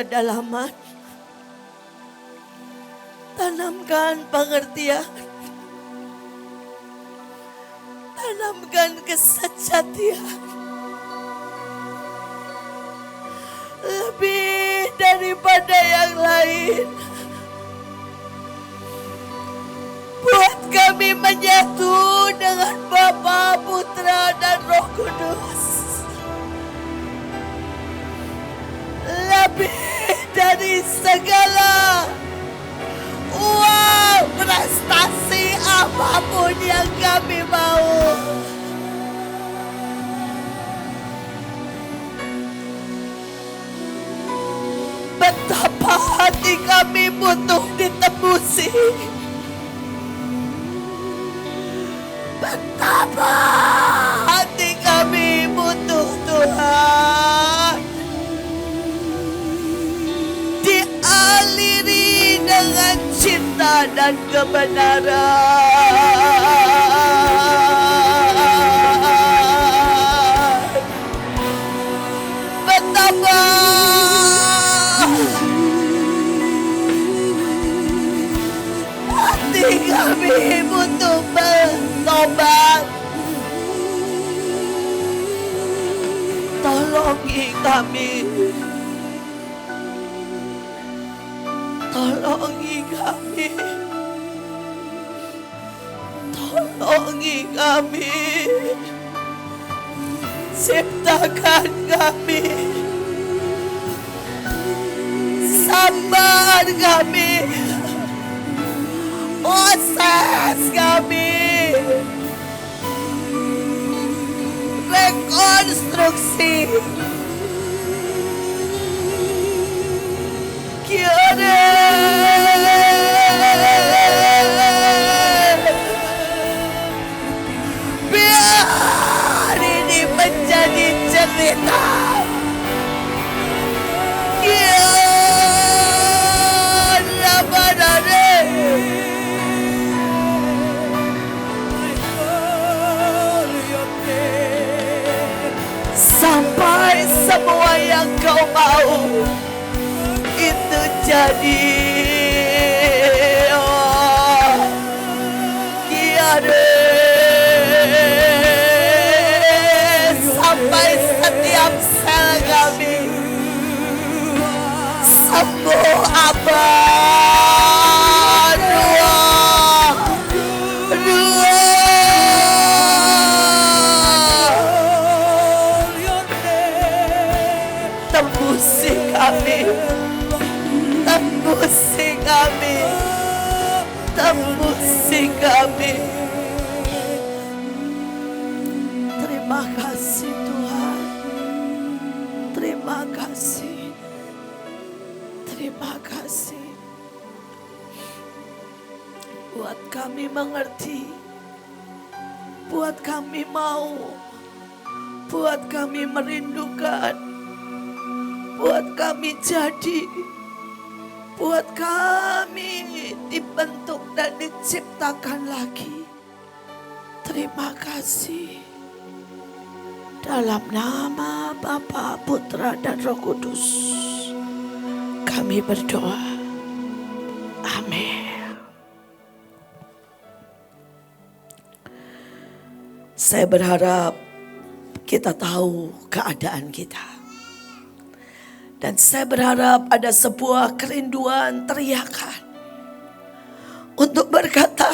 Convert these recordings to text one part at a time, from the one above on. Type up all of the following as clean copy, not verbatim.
kedalaman. Tanamkan pengertian. Tanamkan kesejatian. Lebih daripada yang lain. Buat kami menyatu dengan Bapa, Putra, dan Roh Kudus. Lebih dari segala uang, prestasi apapun yang kami mau. Betapa hati kami butuh ditembusi. Betapa hati kami butuh Tuhan. Dialiri dengan cinta dan kebenaran. Betapa hati kami butuh bertobat. Tolongi kami. Tolongi kami. Tolongi kami. Ciptakan kami. Sambar kami. Proses kami. Rekonstruksi. Biar ini menjadi cerita. Sampai semua yang kau mau itu jadi. Sampai setiap sel kami sembuh apa. Tembusi kami. Tembusi kami. Tembusi kami. Terima kasih Tuhan. Terima kasih. Terima kasih. Buat kami mengerti. Buat kami mau. Buat kami merindukan. Buat kami jadi. Buat kami dibentuk dan diciptakan lagi. Terima kasih. Dalam nama Bapa, Putra, dan Roh Kudus, kami berdoa. Amin. Saya berharap kita tahu keadaan kita. Dan saya berharap ada sebuah kerinduan, teriakan untuk berkata,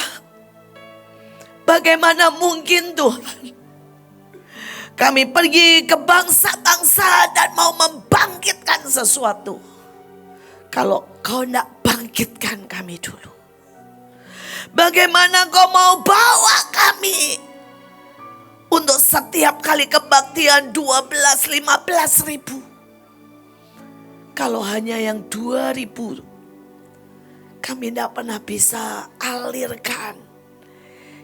bagaimana mungkin Tuhan kami pergi ke bangsa-bangsa dan mau membangkitkan sesuatu kalau kau tidak bangkitkan kami dulu. Bagaimana kau mau bawa kami untuk setiap kali kebaktian 12-15 ribu. Kalau hanya yang 2.000 kami tidak pernah bisa alirkan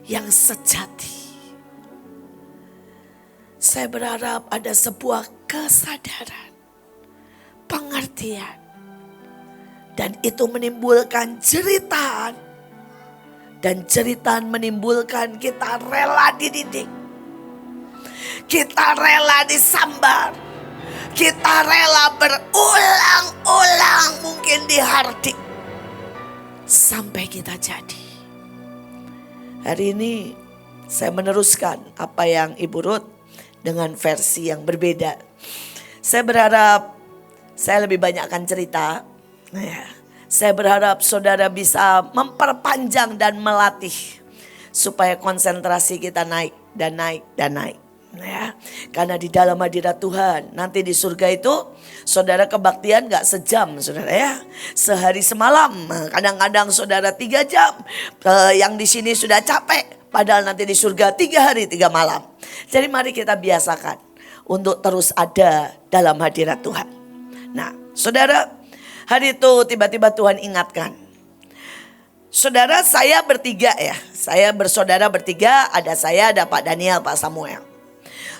yang sejati. Saya berharap ada sebuah kesadaran, pengertian. Dan itu menimbulkan jeritan. Dan jeritan menimbulkan kita rela dididik. Kita rela disambar. Kita rela berulang-ulang mungkin dihardik sampai kita jadi. Hari ini saya meneruskan apa yang Ibu Ruth dengan versi yang berbeda. Saya berharap saya lebih banyak akan cerita. Saya berharap saudara bisa memperpanjang dan melatih supaya konsentrasi kita naik dan naik dan naik. Karena di dalam hadirat Tuhan nanti di surga itu saudara kebaktian gak sejam saudara ya. Sehari semalam, kadang-kadang saudara 3 jam. Yang di sini sudah capek, padahal nanti di surga 3 hari 3 malam. Jadi mari kita biasakan untuk terus ada dalam hadirat Tuhan. Nah saudara, hari itu tiba-tiba Tuhan ingatkan. Saudara, saya bertiga ya. Saya bersaudara bertiga, ada saya, ada Pak Daniel, Pak Samuel.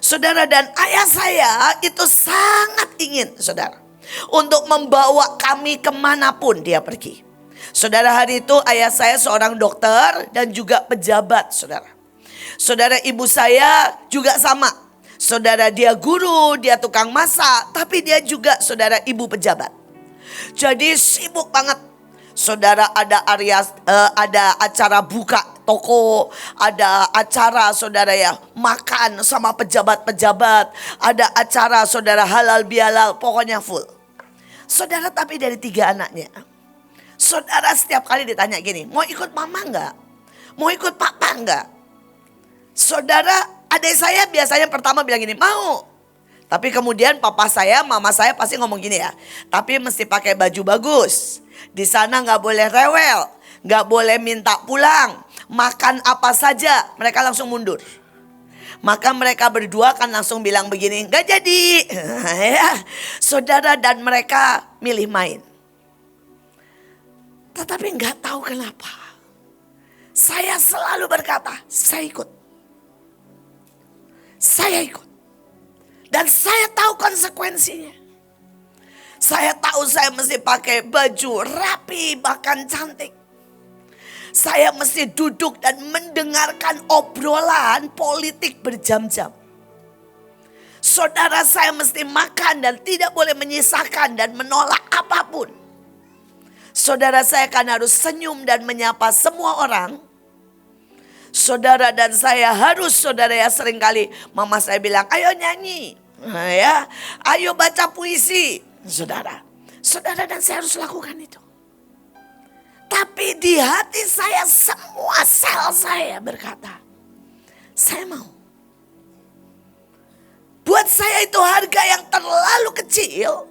Saudara, dan ayah saya itu sangat ingin saudara untuk membawa kami kemanapun dia pergi. Saudara, hari itu ayah saya seorang dokter dan juga pejabat saudara. Saudara, ibu saya juga sama. Saudara, dia guru, dia tukang masak, tapi dia juga saudara ibu pejabat. Jadi sibuk banget. Saudara, ada acara buka toko, ada acara saudara ya makan sama pejabat-pejabat, ada acara saudara halal bihalal, pokoknya full. Saudara, tapi dari 3 anaknya, saudara setiap kali ditanya gini, mau ikut mama enggak? Mau ikut papa enggak? Saudara, adik saya biasanya pertama bilang gini, mau. Tapi kemudian papa saya, mama saya pasti ngomong gini ya, tapi mesti pakai baju bagus. Di sana gak boleh rewel, gak boleh minta pulang, makan apa saja, mereka langsung mundur. Maka mereka berdua kan langsung bilang begini, gak jadi. Saudara, dan mereka milih main. Tetapi gak tahu kenapa, saya selalu berkata, saya ikut. Saya ikut. Dan saya tahu konsekuensinya. Saya tahu saya mesti pakai baju rapi bahkan cantik. Saya mesti duduk dan mendengarkan obrolan politik berjam-jam. Saudara, saya mesti makan dan tidak boleh menyisakan dan menolak apapun. Saudara, saya kan harus senyum dan menyapa semua orang. Saudara, dan saya harus saudara ya seringkali mama saya bilang, ayo nyanyi. Ya, ayo baca puisi. Saudara, dan saya harus lakukan itu. Tapi di hati saya, semua sel saya berkata, saya mau. Buat saya itu harga yang terlalu kecil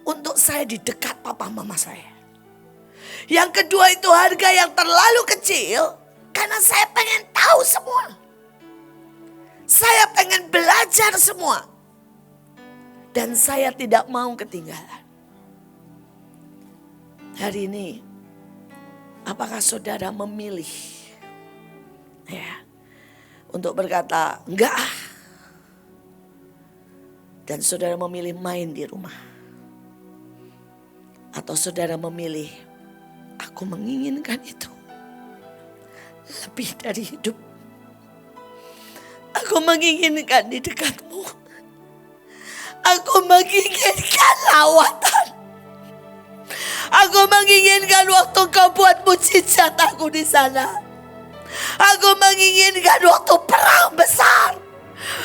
untuk saya di dekat papa mama saya. Yang kedua itu harga yang terlalu kecil karena saya pengen tahu semua. Saya pengen belajar semua. Dan saya tidak mau ketinggalan. Hari ini, apakah saudara memilih ya untuk berkata enggak, dan saudara memilih main di rumah? Atau saudara memilih, aku menginginkan itu lebih dari hidup. Aku menginginkan di dekatmu. Aku menginginkan lawatan. Aku menginginkan waktu kau buat mujizat aku di sana. Aku menginginkan waktu perang besar,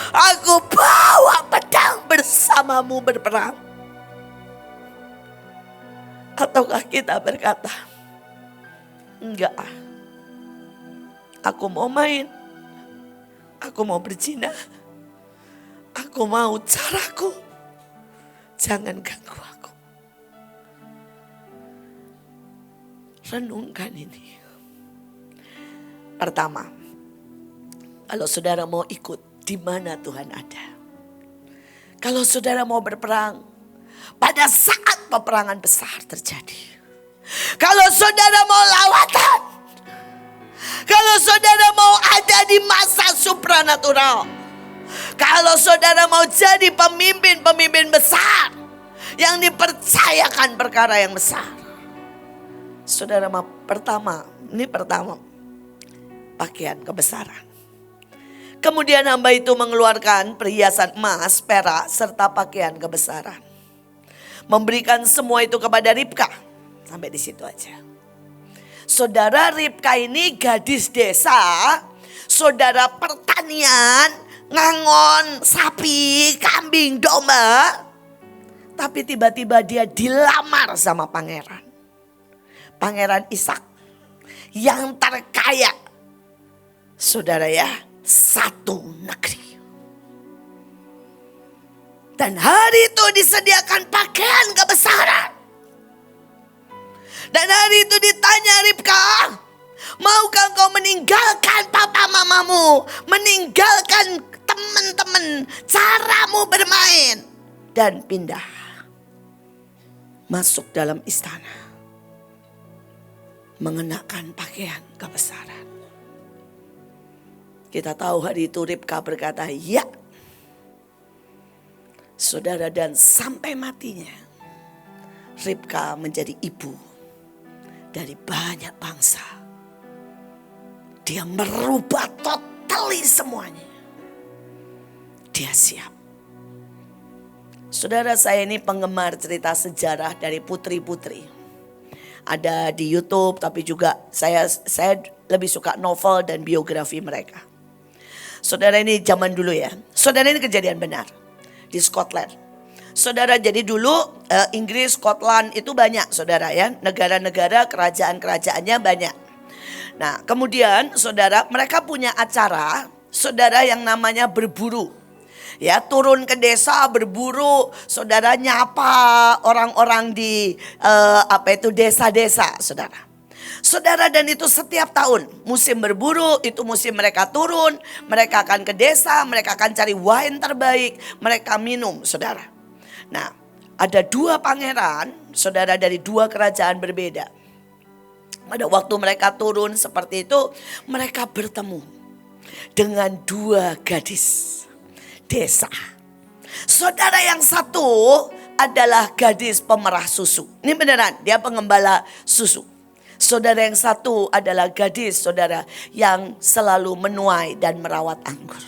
aku bawa pedang bersamamu berperang. Ataukah kita berkata, enggak, aku mau main, aku mau berzina, aku mau caraku. Jangan ganggu aku. Renungkan ini. Pertama, kalau saudara mau ikut, di mana Tuhan ada? Kalau saudara mau berperang, pada saat peperangan besar terjadi. Kalau saudara mau lawatan, kalau saudara mau ada di masa supranatural, kalau saudara mau jadi pemimpin-pemimpin besar yang dipercayakan perkara yang besar, saudara pertama, pakaian kebesaran. Kemudian hamba itu mengeluarkan perhiasan emas, perak, serta pakaian kebesaran. Memberikan semua itu kepada Ribka. Sampai di situ aja. Saudara, Ribka ini gadis desa, saudara pertanian, ngangon sapi, kambing, domba. Tapi tiba-tiba dia dilamar sama pangeran. Pangeran Ishak yang terkaya. Saudara ya, satu negeri. Dan hari itu disediakan pakaian kebesaran. Dan hari itu ditanya Ribka, maukah kau meninggalkan papa mamamu, meninggalkan teman-teman, caramu bermain, dan pindah masuk dalam istana, mengenakan pakaian kebesaran. Kita tahu hari itu Ribka berkata, ya. Saudara, dan sampai matinya Ribka menjadi ibu dari banyak bangsa. Dia merubah totali semuanya. Dia siap. Saudara, saya ini penggemar cerita sejarah dari putri-putri. Ada di YouTube, tapi juga saya lebih suka novel dan biografi mereka. Saudara, ini zaman dulu ya. Saudara, ini kejadian benar di Scotland. Saudara, jadi dulu Inggris, Scotland itu banyak saudara ya. Negara-negara, kerajaan-kerajaannya banyak. Nah kemudian saudara, mereka punya acara saudara yang namanya berburu. Ya, turun ke desa berburu, saudara, nyapa orang-orang di desa-desa saudara. Saudara, dan itu setiap tahun musim berburu, itu musim mereka turun, mereka akan ke desa, mereka akan cari wine terbaik, mereka minum saudara. Nah ada dua pangeran saudara dari dua kerajaan berbeda. Pada waktu mereka turun seperti itu, mereka bertemu dengan dua gadis desa. Saudara, yang satu adalah gadis pemerah susu. Ini beneran, dia pengembala susu. Saudara, yang satu adalah gadis saudara yang selalu menuai dan merawat anggur.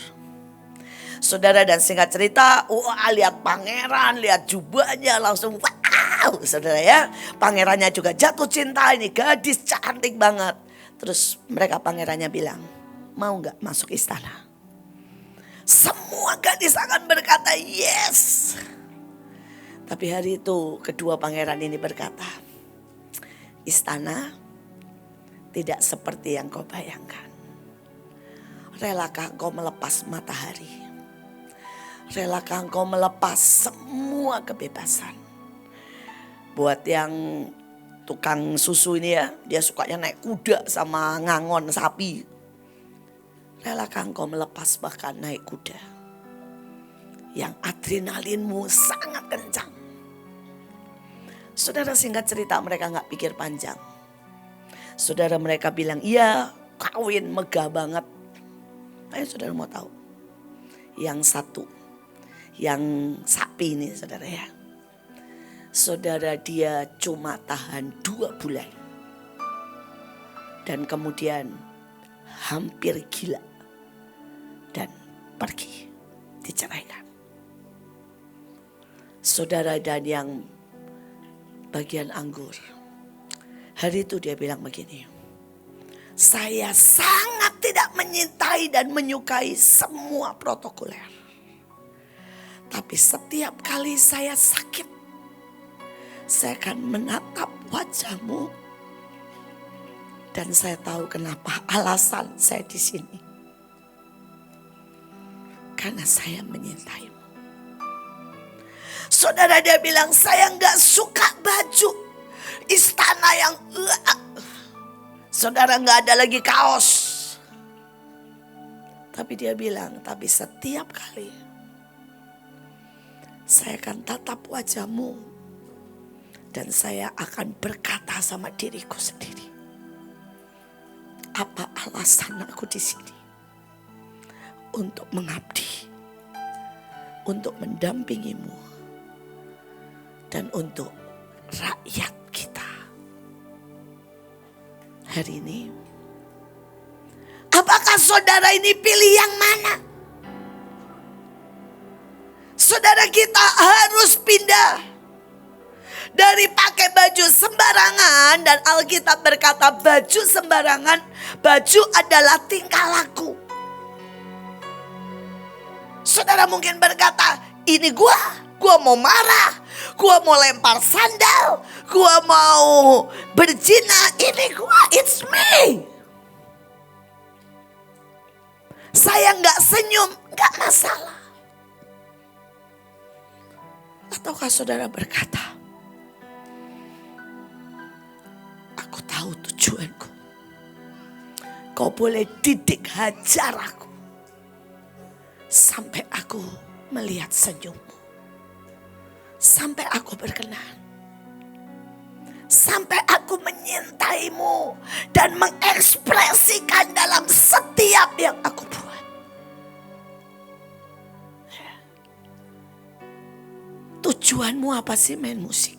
Saudara, dan singkat cerita, lihat pangeran, lihat jubahnya langsung wow, saudara ya. Pangerannya juga jatuh cinta, ini gadis cantik banget. Terus mereka pangerannya bilang, mau gak masuk istana? Semua gadis akan berkata yes. Tapi hari itu kedua pangeran ini berkata, istana tidak seperti yang kau bayangkan. Relakah engkau melepas matahari? Relakah engkau melepas semua kebebasan? Buat yang tukang susu ini ya, dia sukanya naik kuda sama ngangon sapi. Relakah engkau melepas bahkan naik kuda yang adrenalinmu sangat kencang? Saudara, singkat cerita, mereka gak pikir panjang. Saudara, mereka bilang, iya kawin megah banget. Ayo saudara mau tahu, yang satu, yang sapi ini saudara ya. Saudara, dia cuma tahan 2 bulan. Dan kemudian hampir gila. Dan pergi, diceraikan. Saudara, dan yang bagian anggur, hari itu dia bilang begini, saya sangat tidak menyintai dan menyukai semua protokoler. Tapi setiap kali saya sakit, saya akan menatap wajahmu. Dan saya tahu kenapa alasan saya di sini. Karena saya menyintaimu. Saudara, dia bilang, saya gak suka baju istana yang saudara, gak ada lagi kaos. Tapi dia bilang, tapi setiap kali saya akan tatap wajahmu dan saya akan berkata sama diriku sendiri, apa alasan aku di sini? Untuk mengabdi, untuk mendampingimu, dan untuk rakyat kita. Hari ini, apa Apakah saudara ini pilih yang mana? Saudara, kita harus pindah dari pakai baju sembarangan, dan Alkitab berkata baju sembarangan, baju adalah tingkah laku. Saudara mungkin berkata, ini gua mau marah, gua mau lempar sandal, gua mau berzina, ini gua, it's me. Saya nggak senyum, nggak masalah. Ataukah saudara berkata, aku tahu tujuanku. Kau boleh didik, hajar aku sampai aku melihat senyummu, sampai aku berkenan, sampai aku menyintaimu dan mengekspresikan dalam setiap yang aku buat. Tujuanmu apa sih main musik?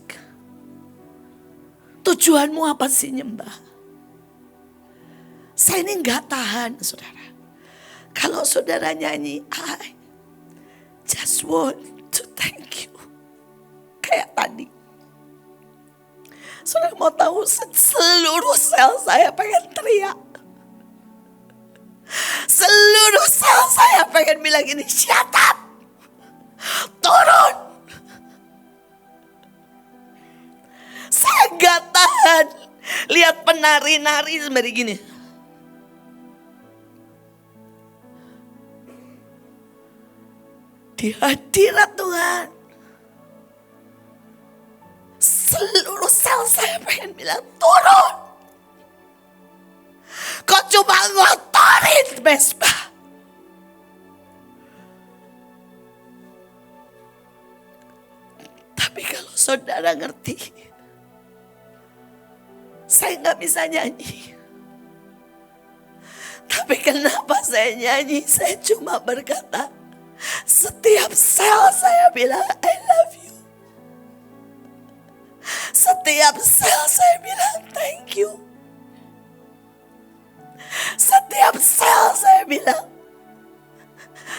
Tujuanmu apa sih nyembah? Saya ini gak tahan, saudara. Kalau saudara nyanyi, I just want to thank you. Kayak tadi. Saudara mau tahu, seluruh sel saya pengen teriak. Seluruh sel saya pengen bilang gini, shut up. Turun. Saya gak tahan lihat penari-nari seperti gini. Di hadirat Tuhan, seluruh sel saya pengen bilang, turun. Kau cuma ngotorin mesbah. Tapi kalau saudara ngerti, saya gak bisa nyanyi. Tapi kenapa saya nyanyi? Saya cuma berkata, setiap sel saya bilang, I love you. Setiap sel saya bilang, thank you. Setiap sel saya bilang,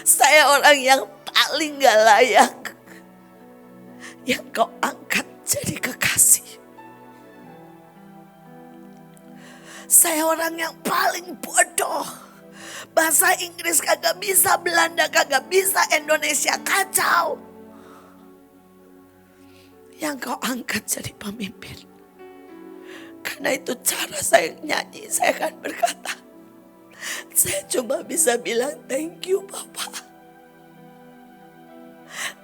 saya orang yang paling gak layak, yang kau angkat jadi kekasih. Saya orang yang paling bodoh. Bahasa Inggris kagak bisa, Belanda kagak bisa, Indonesia kacau. Yang kau angkat jadi pemimpin. Karena itu cara saya nyanyi, saya akan berkata, saya cuma bisa bilang thank you Bapak.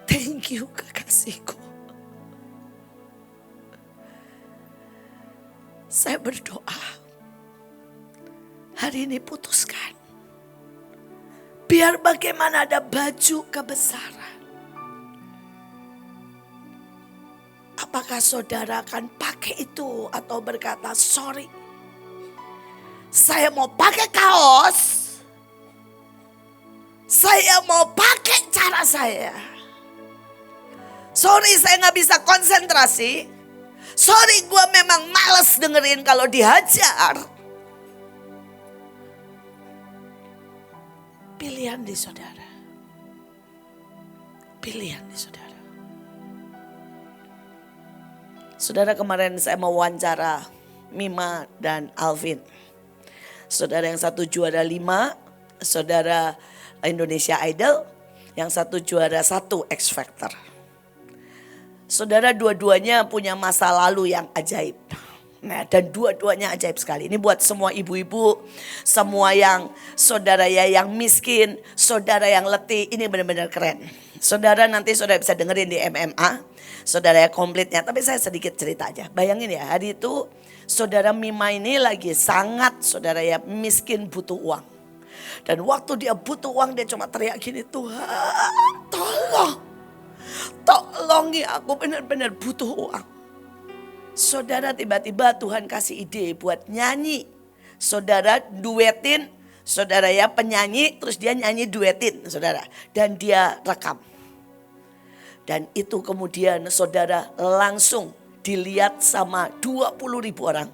Thank you kekasihku. Saya berdoa, hari ini putuskan. Biar bagaimana ada baju kebesaran. Apakah saudara akan pakai itu atau berkata, sorry, saya mau pakai kaos, saya mau pakai cara saya. Sorry, saya gak bisa konsentrasi. Sorry, gue memang males dengerin kalau dihajar. Pilihan di saudara. Pilihan di saudara. Saudara, kemarin saya mau wawancara Mima dan Alvin. Saudara yang satu juara 5, saudara Indonesia Idol. Yang satu juara 1 X Factor. Saudara dua-duanya punya masa lalu yang ajaib. Nah, dan dua-duanya ajaib sekali. Ini buat semua ibu-ibu, semua yang saudara ya yang miskin, saudara yang letih, ini benar-benar keren. Saudara nanti saudara bisa dengerin di MMA, saudara ya komplitnya. Tapi saya sedikit cerita aja. Bayangin ya, hari itu saudara Mima ini lagi sangat saudara ya miskin, butuh uang. Dan waktu dia butuh uang, dia cuma teriak gini, Tuhan tolong. Tolong ya, aku benar-benar butuh uang. Saudara, tiba-tiba Tuhan kasih ide buat nyanyi. Saudara duetin, saudara ya penyanyi, terus dia nyanyi duetin saudara. Dan dia rekam. Dan itu kemudian saudara langsung dilihat sama 20.000 orang.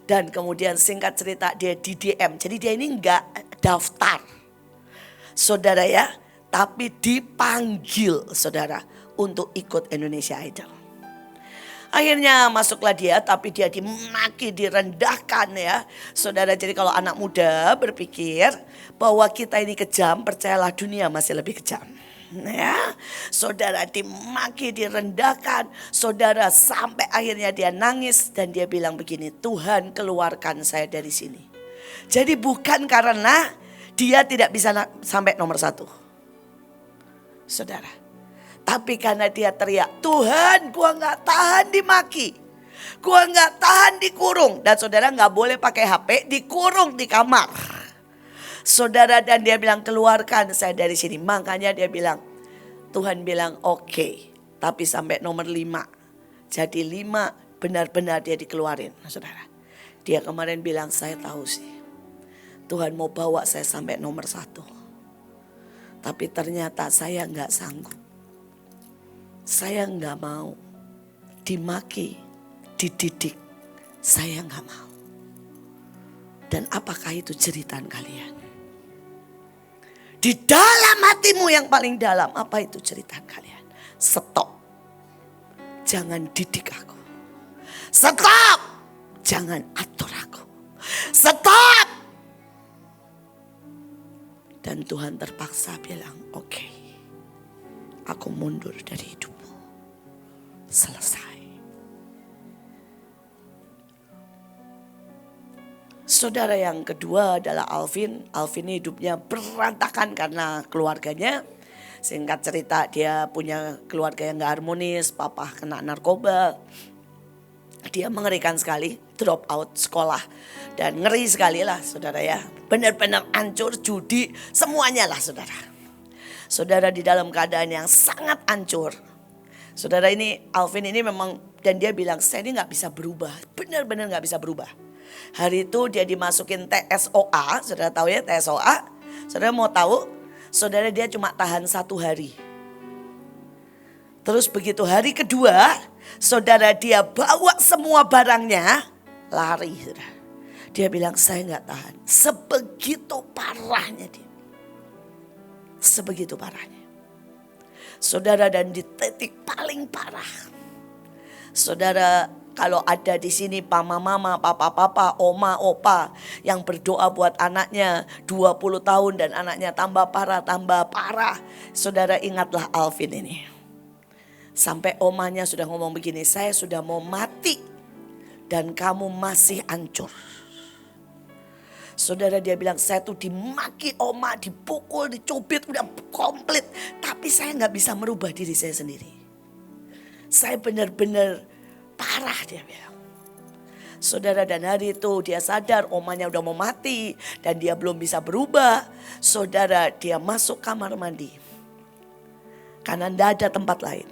Dan kemudian singkat cerita dia di DM. Jadi dia ini enggak daftar. Saudara ya, tapi dipanggil saudara untuk ikut Indonesia Idol. Akhirnya masuklah dia, tapi dia dimaki, direndahkan ya. Saudara, jadi kalau anak muda berpikir bahwa kita ini kejam, percayalah dunia masih lebih kejam. Ya, saudara dimaki, direndahkan, saudara sampai akhirnya dia nangis dan dia bilang begini, Tuhan keluarkan saya dari sini. Jadi bukan karena dia tidak bisa sampai nomor 1. Saudara. Tapi karena dia teriak, Tuhan gua gak tahan dimaki. Gua gak tahan dikurung. Dan saudara gak boleh pakai HP, dikurung di kamar. Saudara, dan dia bilang keluarkan saya dari sini. Makanya dia bilang, Tuhan bilang oke, tapi sampai nomor 5. Jadi 5 benar-benar dia dikeluarin. Nah, saudara, dia kemarin bilang saya tahu sih, Tuhan mau bawa saya sampai nomor 1. Tapi ternyata saya gak sanggup. Saya gak mau dimaki, dididik. Saya gak mau. Dan apakah itu jeritan kalian? Di dalam hatimu yang paling dalam, apa itu jeritan kalian? Stop. Jangan didik aku. Stop. Jangan atur aku. Stop. Dan Tuhan terpaksa bilang, oke, aku mundur dari hidupmu. Selesai. Saudara yang kedua adalah Alvin. Alvin ini hidupnya berantakan karena keluarganya. Singkat cerita dia punya keluarga yang gak harmonis. Papa kena narkoba. Dia mengerikan sekali, drop out sekolah. Dan ngeri sekali lah saudara ya. Benar-benar hancur, judi, semuanya lah saudara. Saudara di dalam keadaan yang sangat hancur. Saudara ini, Alvin ini memang, dan dia bilang saya ini gak bisa berubah. Benar-benar gak bisa berubah. Hari itu dia dimasukin TSOA, saudara tahu ya TSOA. Saudara mau tahu, saudara dia cuma tahan 1 hari. Terus begitu hari kedua, saudara dia bawa semua barangnya, lari saudara. Dia bilang saya gak tahan. Sebegitu parahnya dia. Sebegitu parahnya. Saudara, dan di titik paling parah. Saudara, kalau ada di sini mama, papa, oma, opa yang berdoa buat anaknya 20 tahun dan anaknya tambah parah. Saudara ingatlah Alvin ini. Sampai omanya sudah ngomong begini, saya sudah mau mati dan kamu masih hancur. Saudara dia bilang saya tuh dimaki oma, dipukul, dicubit, udah komplit. Tapi saya gak bisa merubah diri saya sendiri. Saya benar-benar parah dia bilang. Saudara, dan hari itu dia sadar omanya udah mau mati dan dia belum bisa berubah. Saudara, dia masuk kamar mandi. Karena gak ada tempat lain.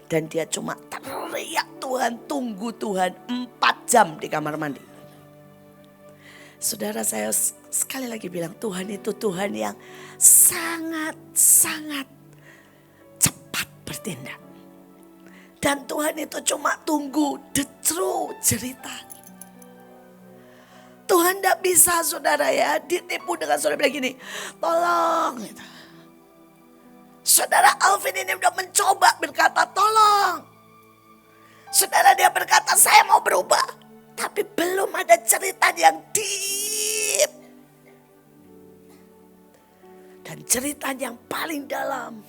Dan dia cuma teriak Tuhan, tunggu Tuhan 4 jam di kamar mandi. Saudara, saya sekali lagi bilang Tuhan itu Tuhan yang sangat-sangat cepat bertindak. Dan Tuhan itu cuma tunggu the true cerita. Tuhan tidak bisa saudara ya ditipu dengan saudara bilang gini, tolong. Gitu. Saudara Alvin ini udah mencoba berkata tolong. Saudara dia berkata saya mau berubah. Tapi belum ada cerita yang deep. Dan cerita yang paling dalam.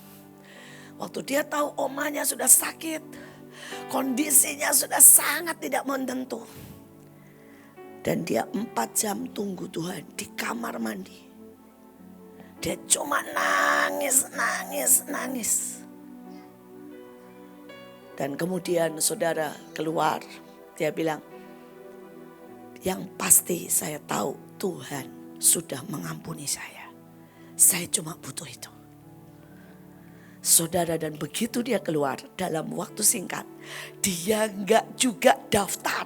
Waktu dia tahu omanya sudah sakit. Kondisinya sudah sangat tidak menentu. Dan dia 4 jam tunggu Tuhan di kamar mandi. Dia cuma nangis. Dan kemudian saudara keluar. Dia bilang, yang pasti saya tahu Tuhan sudah mengampuni saya. Saya cuma butuh itu. Saudara, dan begitu dia keluar dalam waktu singkat. Dia gak juga daftar.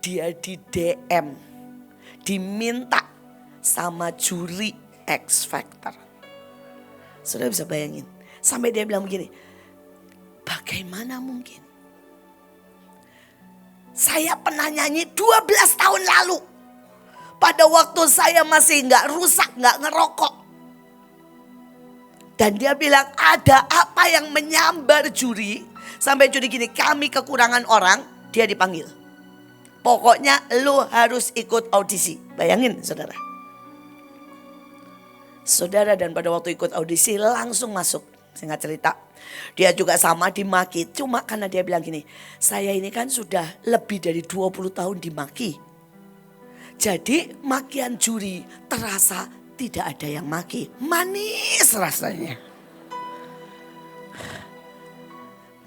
Dia di DM. Diminta sama juri X Factor. Saudara bisa bayangin. Sampai dia bilang begini. Bagaimana mungkin? Saya pernah nyanyi 12 tahun lalu. Pada waktu saya masih gak rusak, gak ngerokok. Dan dia bilang ada apa yang menyambar juri. Sampai juri gini, kami kekurangan orang, dia dipanggil. Pokoknya lu harus ikut audisi. Bayangin saudara. Saudara dan pada waktu ikut audisi langsung masuk. Singkat cerita. Dia juga sama dimaki. Cuma karena dia bilang gini, saya ini kan sudah lebih dari 20 tahun dimaki. Jadi makian juri terasa tidak ada yang maki. Manis rasanya.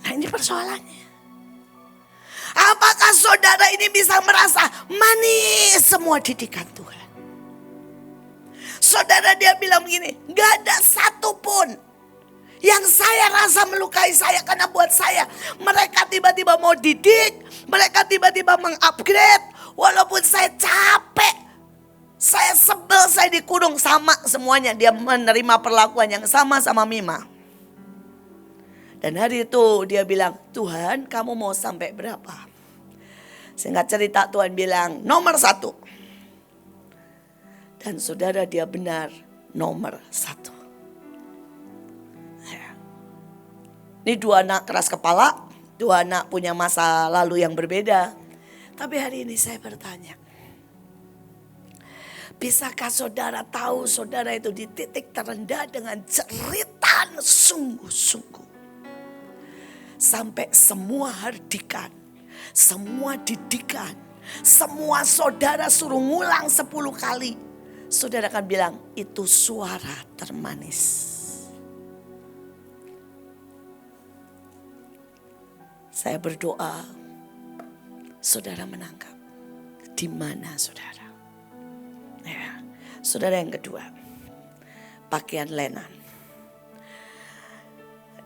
Nah ini persoalannya. Apakah saudara ini bisa merasa manis semua didikan Tuhan? Saudara dia bilang begini, gak ada satupun yang saya rasa melukai saya. Karena buat saya mereka tiba-tiba mau didik, mereka tiba-tiba mengupgrade. Walaupun saya capek, saya sebel, saya dikurung sama semuanya. Dia menerima perlakuan yang sama Mima. Dan hari itu dia bilang, Tuhan kamu mau sampai berapa? Singkat cerita Tuhan bilang nomor 1. Dan saudara dia benar nomor 1. Ini 2 anak keras kepala, 2 anak punya masa lalu yang berbeda. Tapi hari ini saya bertanya, bisakah saudara tahu saudara itu di titik terendah dengan jeritan sungguh-sungguh. Sampai semua hardikan, semua didikan, semua saudara suruh ngulang 10 kali. Saudara akan bilang itu suara termanis. Saya berdoa. Saudara menangkap di mana saudara? Ya, saudara yang kedua, pakaian lenan.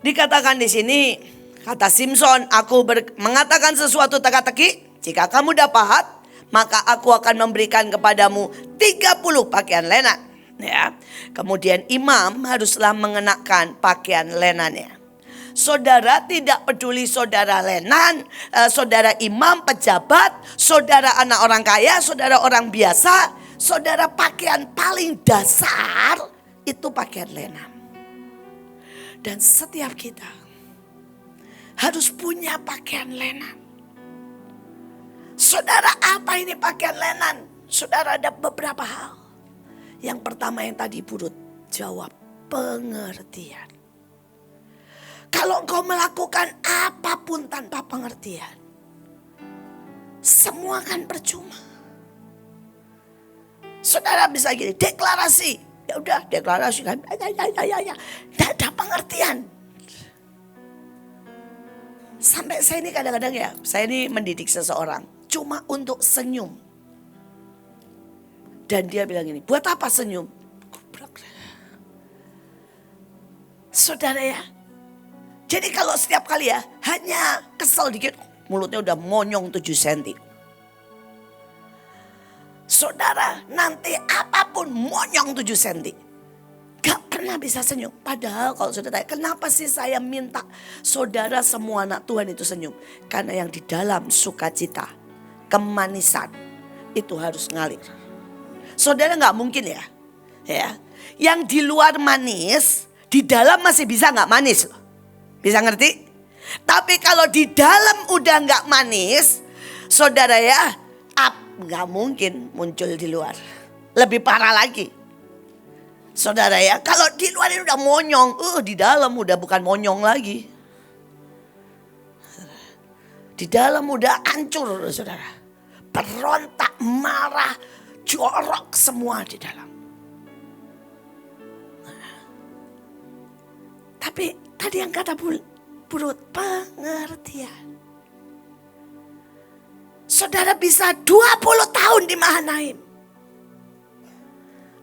Dikatakan di sini, kata Simson, aku mengatakan sesuatu teka-teki. Jika kamu dapat, maka aku akan memberikan kepadamu 30 pakaian lenan. Ya, kemudian imam haruslah mengenakan pakaian lenannya. Saudara tidak peduli saudara lenan, saudara imam, pejabat, saudara anak orang kaya, saudara orang biasa. Saudara pakaian paling dasar itu pakaian lenan. Dan setiap kita harus punya pakaian lenan. Saudara apa ini pakaian lenan? Saudara ada beberapa hal. Yang pertama yang tadi Burut jawab, pengertian. Kalau engkau melakukan apapun tanpa pengertian, semua akan percuma. Saudara bisa gini, deklarasi. Ya udah deklarasi kan. Ya. Tidak ada pengertian. Sampai saya ini kadang-kadang ya, saya ini mendidik seseorang cuma untuk senyum. Dan dia bilang ini, buat apa senyum? Saudara ya. Jadi kalau setiap kali ya hanya kesel dikit, mulutnya udah monyong 7 cm. Saudara nanti apapun monyong 7 cm. Gak pernah bisa senyum. Padahal kalau saudara tanya, kenapa sih saya minta saudara semua anak Tuhan itu senyum? Karena yang di dalam sukacita, kemanisan itu harus ngalir. Saudara gak mungkin ya. Yang di luar manis, di dalam masih bisa gak manis loh. Bisa ngerti? Tapi kalau di dalam udah gak manis, saudara ya, gak mungkin muncul di luar. Lebih parah lagi. Saudara ya, kalau di luar ini udah monyong, di dalam udah bukan monyong lagi. Di dalam udah hancur saudara. Berontak, marah, jorok semua di dalam. Tapi tadi yang kata Burut, pengertian. Saudara bisa 20 tahun di Mahanaim.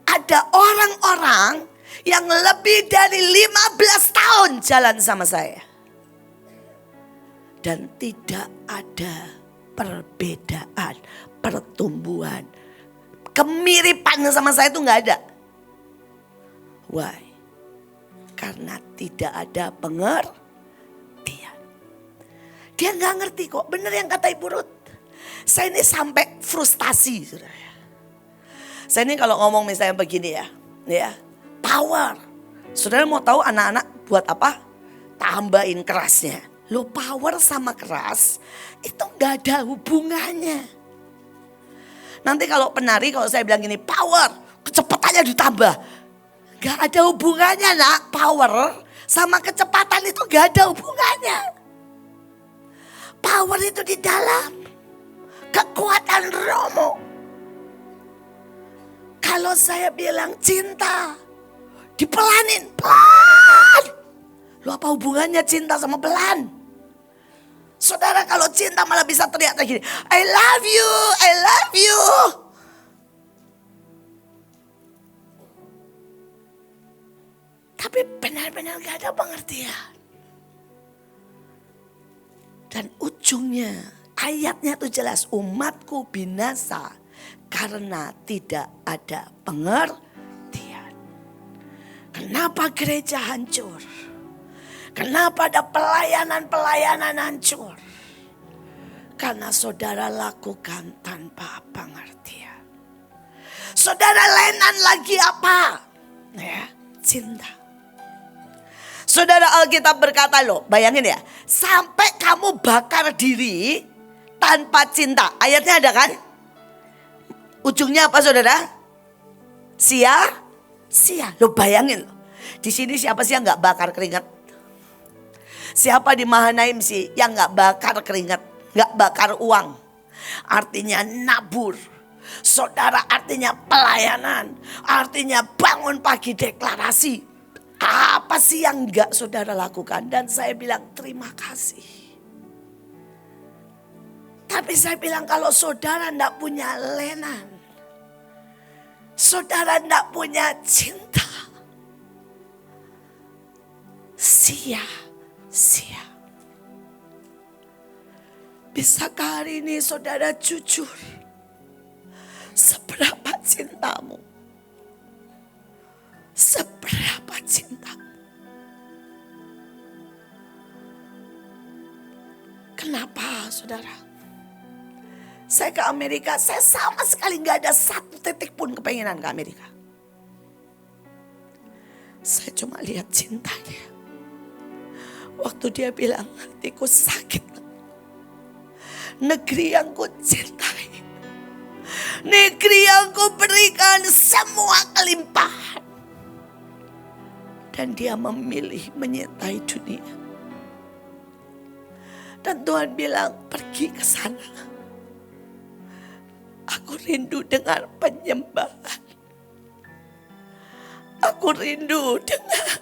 Ada orang-orang yang lebih dari 15 tahun jalan sama saya. Dan tidak ada perbedaan, pertumbuhan. Kemiripan sama saya itu gak ada. Why? Karena tidak ada pengertian. Dia gak ngerti kok, bener yang kata Ibu Ruth. Saya ini sampai frustasi, saudara. Saya ini kalau ngomong misalnya begini ya, power. Saudara mau tahu anak-anak buat apa? Tambahin kerasnya. Lo power sama keras itu gak ada hubungannya. Nanti kalau penari, kalau saya bilang gini, power, kecepatannya ditambah. Gak ada hubungannya nak, power sama kecepatan itu gak ada hubungannya. Power itu di dalam kekuatan rohmu. Kalau saya bilang cinta, dipelanin, pelan. Lu apa hubungannya cinta sama pelan? Saudara kalau cinta malah bisa teriak kayak gini, I love you, I love you. Tapi benar-benar gak ada pengertian. Dan ujungnya ayatnya tuh jelas, umatku binasa karena tidak ada pengertian. Kenapa gereja hancur? Kenapa ada pelayanan-pelayanan hancur? Karena saudara lakukan tanpa pengertian. Saudara lenan lagi apa? Ya, cinta. Saudara, Alkitab berkata loh, bayangin ya, sampai kamu bakar diri tanpa cinta. Ayatnya ada kan? Ujungnya apa saudara? Sia. Lo bayangin loh. Di sini siapa sih yang gak bakar keringat? Siapa di Mahanaim sih yang gak bakar keringat? Gak bakar uang? Artinya nabur. Saudara, artinya pelayanan. Artinya bangun pagi deklarasi. Apa sih yang gak saudara lakukan? Dan saya bilang terima kasih. Tapi saya bilang kalau saudara gak punya lenan, saudara gak punya cinta, sia-sia. Bisakah hari ini saudara jujur? Seberapa cintamu? Seberapa cintamu? Kenapa saudara? Saya ke Amerika, saya sama sekali gak ada satu titik pun kepengenan ke Amerika. Saya cuma lihat cintanya. Waktu dia bilang, hatiku sakit. Negeri yang ku cintai. Negeri yang ku berikan semua kelimpahan. Dan dia memilih menyertai dunia. Dan Tuhan bilang, pergi ke sana. Aku rindu dengar penyembahan. Aku rindu dengar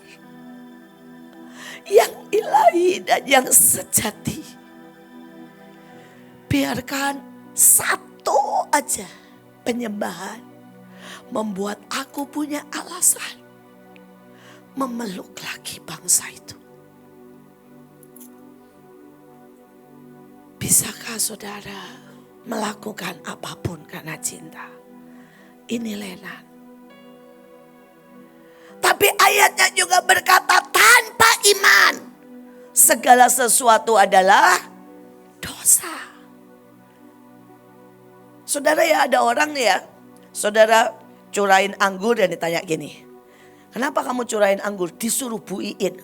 yang ilahi dan yang sejati. Biarkan satu aja penyembahan membuat aku punya alasan memeluk lagi bangsa itu. Bisakah saudara melakukan apapun karena cinta? Ini lenan. Tapi ayatnya juga berkata tanpa iman segala sesuatu adalah dosa. Saudara ya, ada orang nih ya, saudara curain anggur dan ditanya gini, kenapa kamu curain anggur? Disuruh Bu Iin.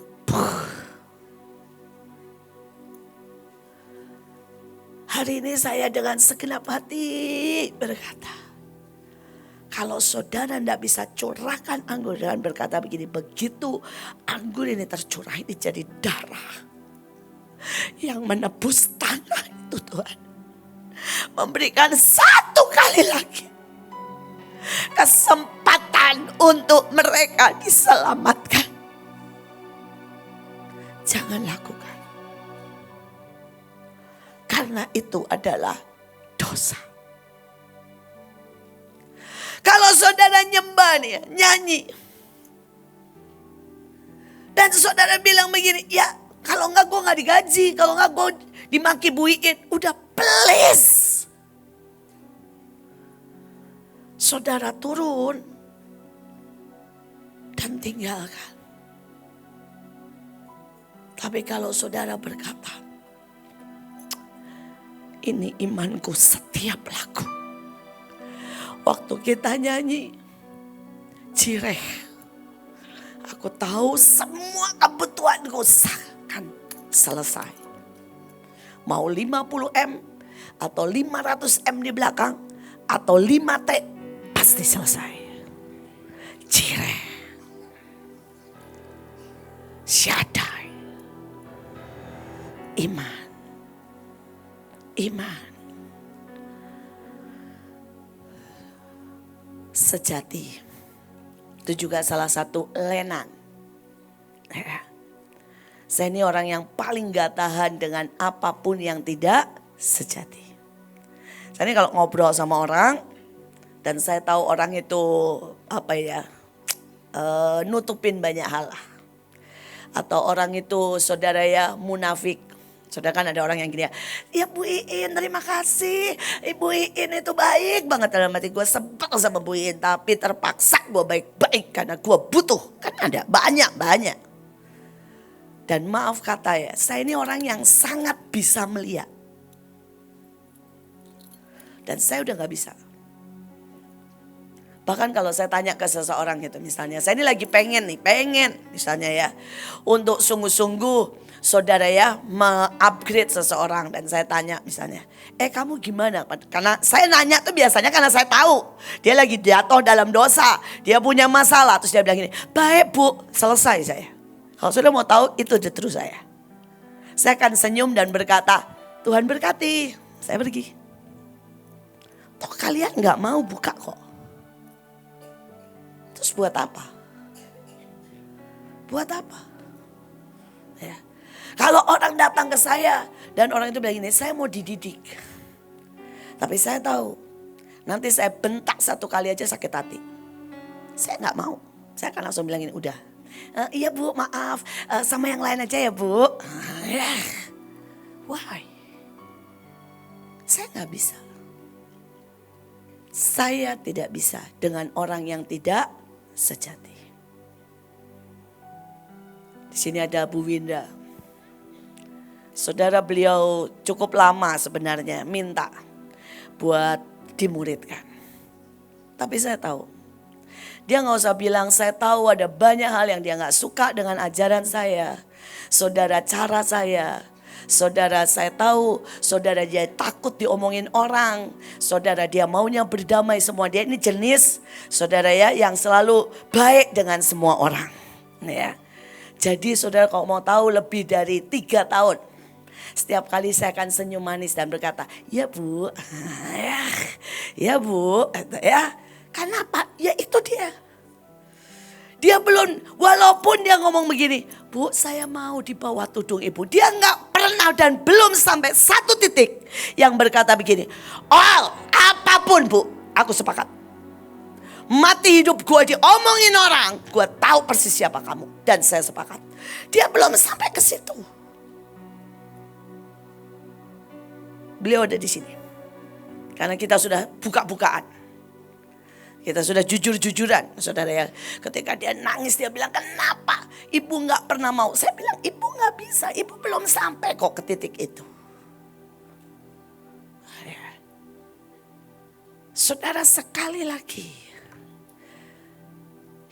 Hari ini saya dengan segenap hati berkata, kalau saudara tidak bisa curahkan anggur dengan berkata begini, begitu anggur ini tercurah ini jadi darah yang menebus tanah itu Tuhan. Memberikan satu kali lagi kesempatan untuk mereka diselamatkan. Jangan lakukan. Karena itu adalah dosa. Kalau saudara nyembah nih ya, nyanyi. Dan saudara bilang begini, ya kalau enggak gue gak digaji, kalau enggak gue dimaki buiin. Udah please. Saudara turun dan tinggalkan. Tapi kalau saudara berkata, ini imanku setiap lagu. Waktu kita nyanyi, Jireh, aku tahu semua kebutuhanku akan selesai. Mau 50M atau 500M di belakang atau 5T pasti selesai. Jireh, Shaddai, iman. Sejati. Itu juga salah satu lenan. Saya ini orang yang paling gak tahan dengan apapun yang tidak sejati. Saya ini kalau ngobrol sama orang dan saya tahu orang itu nutupin banyak hal lah. Atau orang itu saudara ya munafik. Saudara kan ada orang yang gini ya Bu Iin terima kasih. Ibu Iin itu baik banget dalam hati gue sebel sama Bu Iin. Tapi terpaksa gue baik-baik karena gue butuh. Kan ada banyak. Dan maaf kata ya, saya ini orang yang sangat bisa melihat. Dan saya udah gak bisa. Bahkan kalau saya tanya ke seseorang gitu misalnya, saya ini lagi pengen misalnya ya. Untuk sungguh-sungguh saudara ya upgrade seseorang. Dan saya tanya misalnya, kamu gimana? Karena saya nanya tuh biasanya karena saya tahu. Dia lagi jatuh dalam dosa, dia punya masalah. Terus dia bilang gini, baik Bu, selesai saya. Kalau sudah mau tahu itu terus saya. Saya akan senyum dan berkata, Tuhan berkati, saya pergi. Toh kalian gak mau buka kok. Terus buat apa? Ya. Kalau orang datang ke saya dan orang itu bilang gini, saya mau dididik. Tapi saya tahu, nanti saya bentak satu kali aja sakit hati. Saya gak mau. Saya akan langsung bilang gini, udah. Iya Bu, maaf. Sama yang lain aja ya Bu. Why? Saya gak bisa. Saya tidak bisa dengan orang yang tidak sejati. Di sini ada Bu Winda. Saudara beliau cukup lama sebenarnya minta buat dimuridkan. Tapi saya tahu. Dia gak usah bilang saya tahu ada banyak hal yang dia gak suka dengan ajaran saya. Saudara cara saya. Saudara saya tahu, saudara dia takut diomongin orang. Saudara dia maunya berdamai semua. Dia ini jenis saudara ya yang selalu baik dengan semua orang. Ya. Jadi saudara kalau mau tahu lebih dari 3 tahun. Setiap kali saya akan senyum manis dan berkata, ya Bu, ya Bu, ya. Kenapa? Ya itu dia. Dia belum, walaupun dia ngomong begini, Bu saya mau di bawah tudung Ibu. Dia gak pernah dan belum sampai satu titik yang berkata begini, oh apapun Bu, aku sepakat. Mati hidup gue diomongin orang, gue tahu persis siapa kamu dan saya sepakat. Dia belum sampai ke situ. Beliau ada di sini. Karena kita sudah buka-bukaan. Kita sudah jujur-jujuran, saudara ya. Ketika dia nangis dia bilang, kenapa Ibu gak pernah mau? Saya bilang, Ibu gak bisa, Ibu belum sampai kok ke titik itu. Saudara sekali lagi,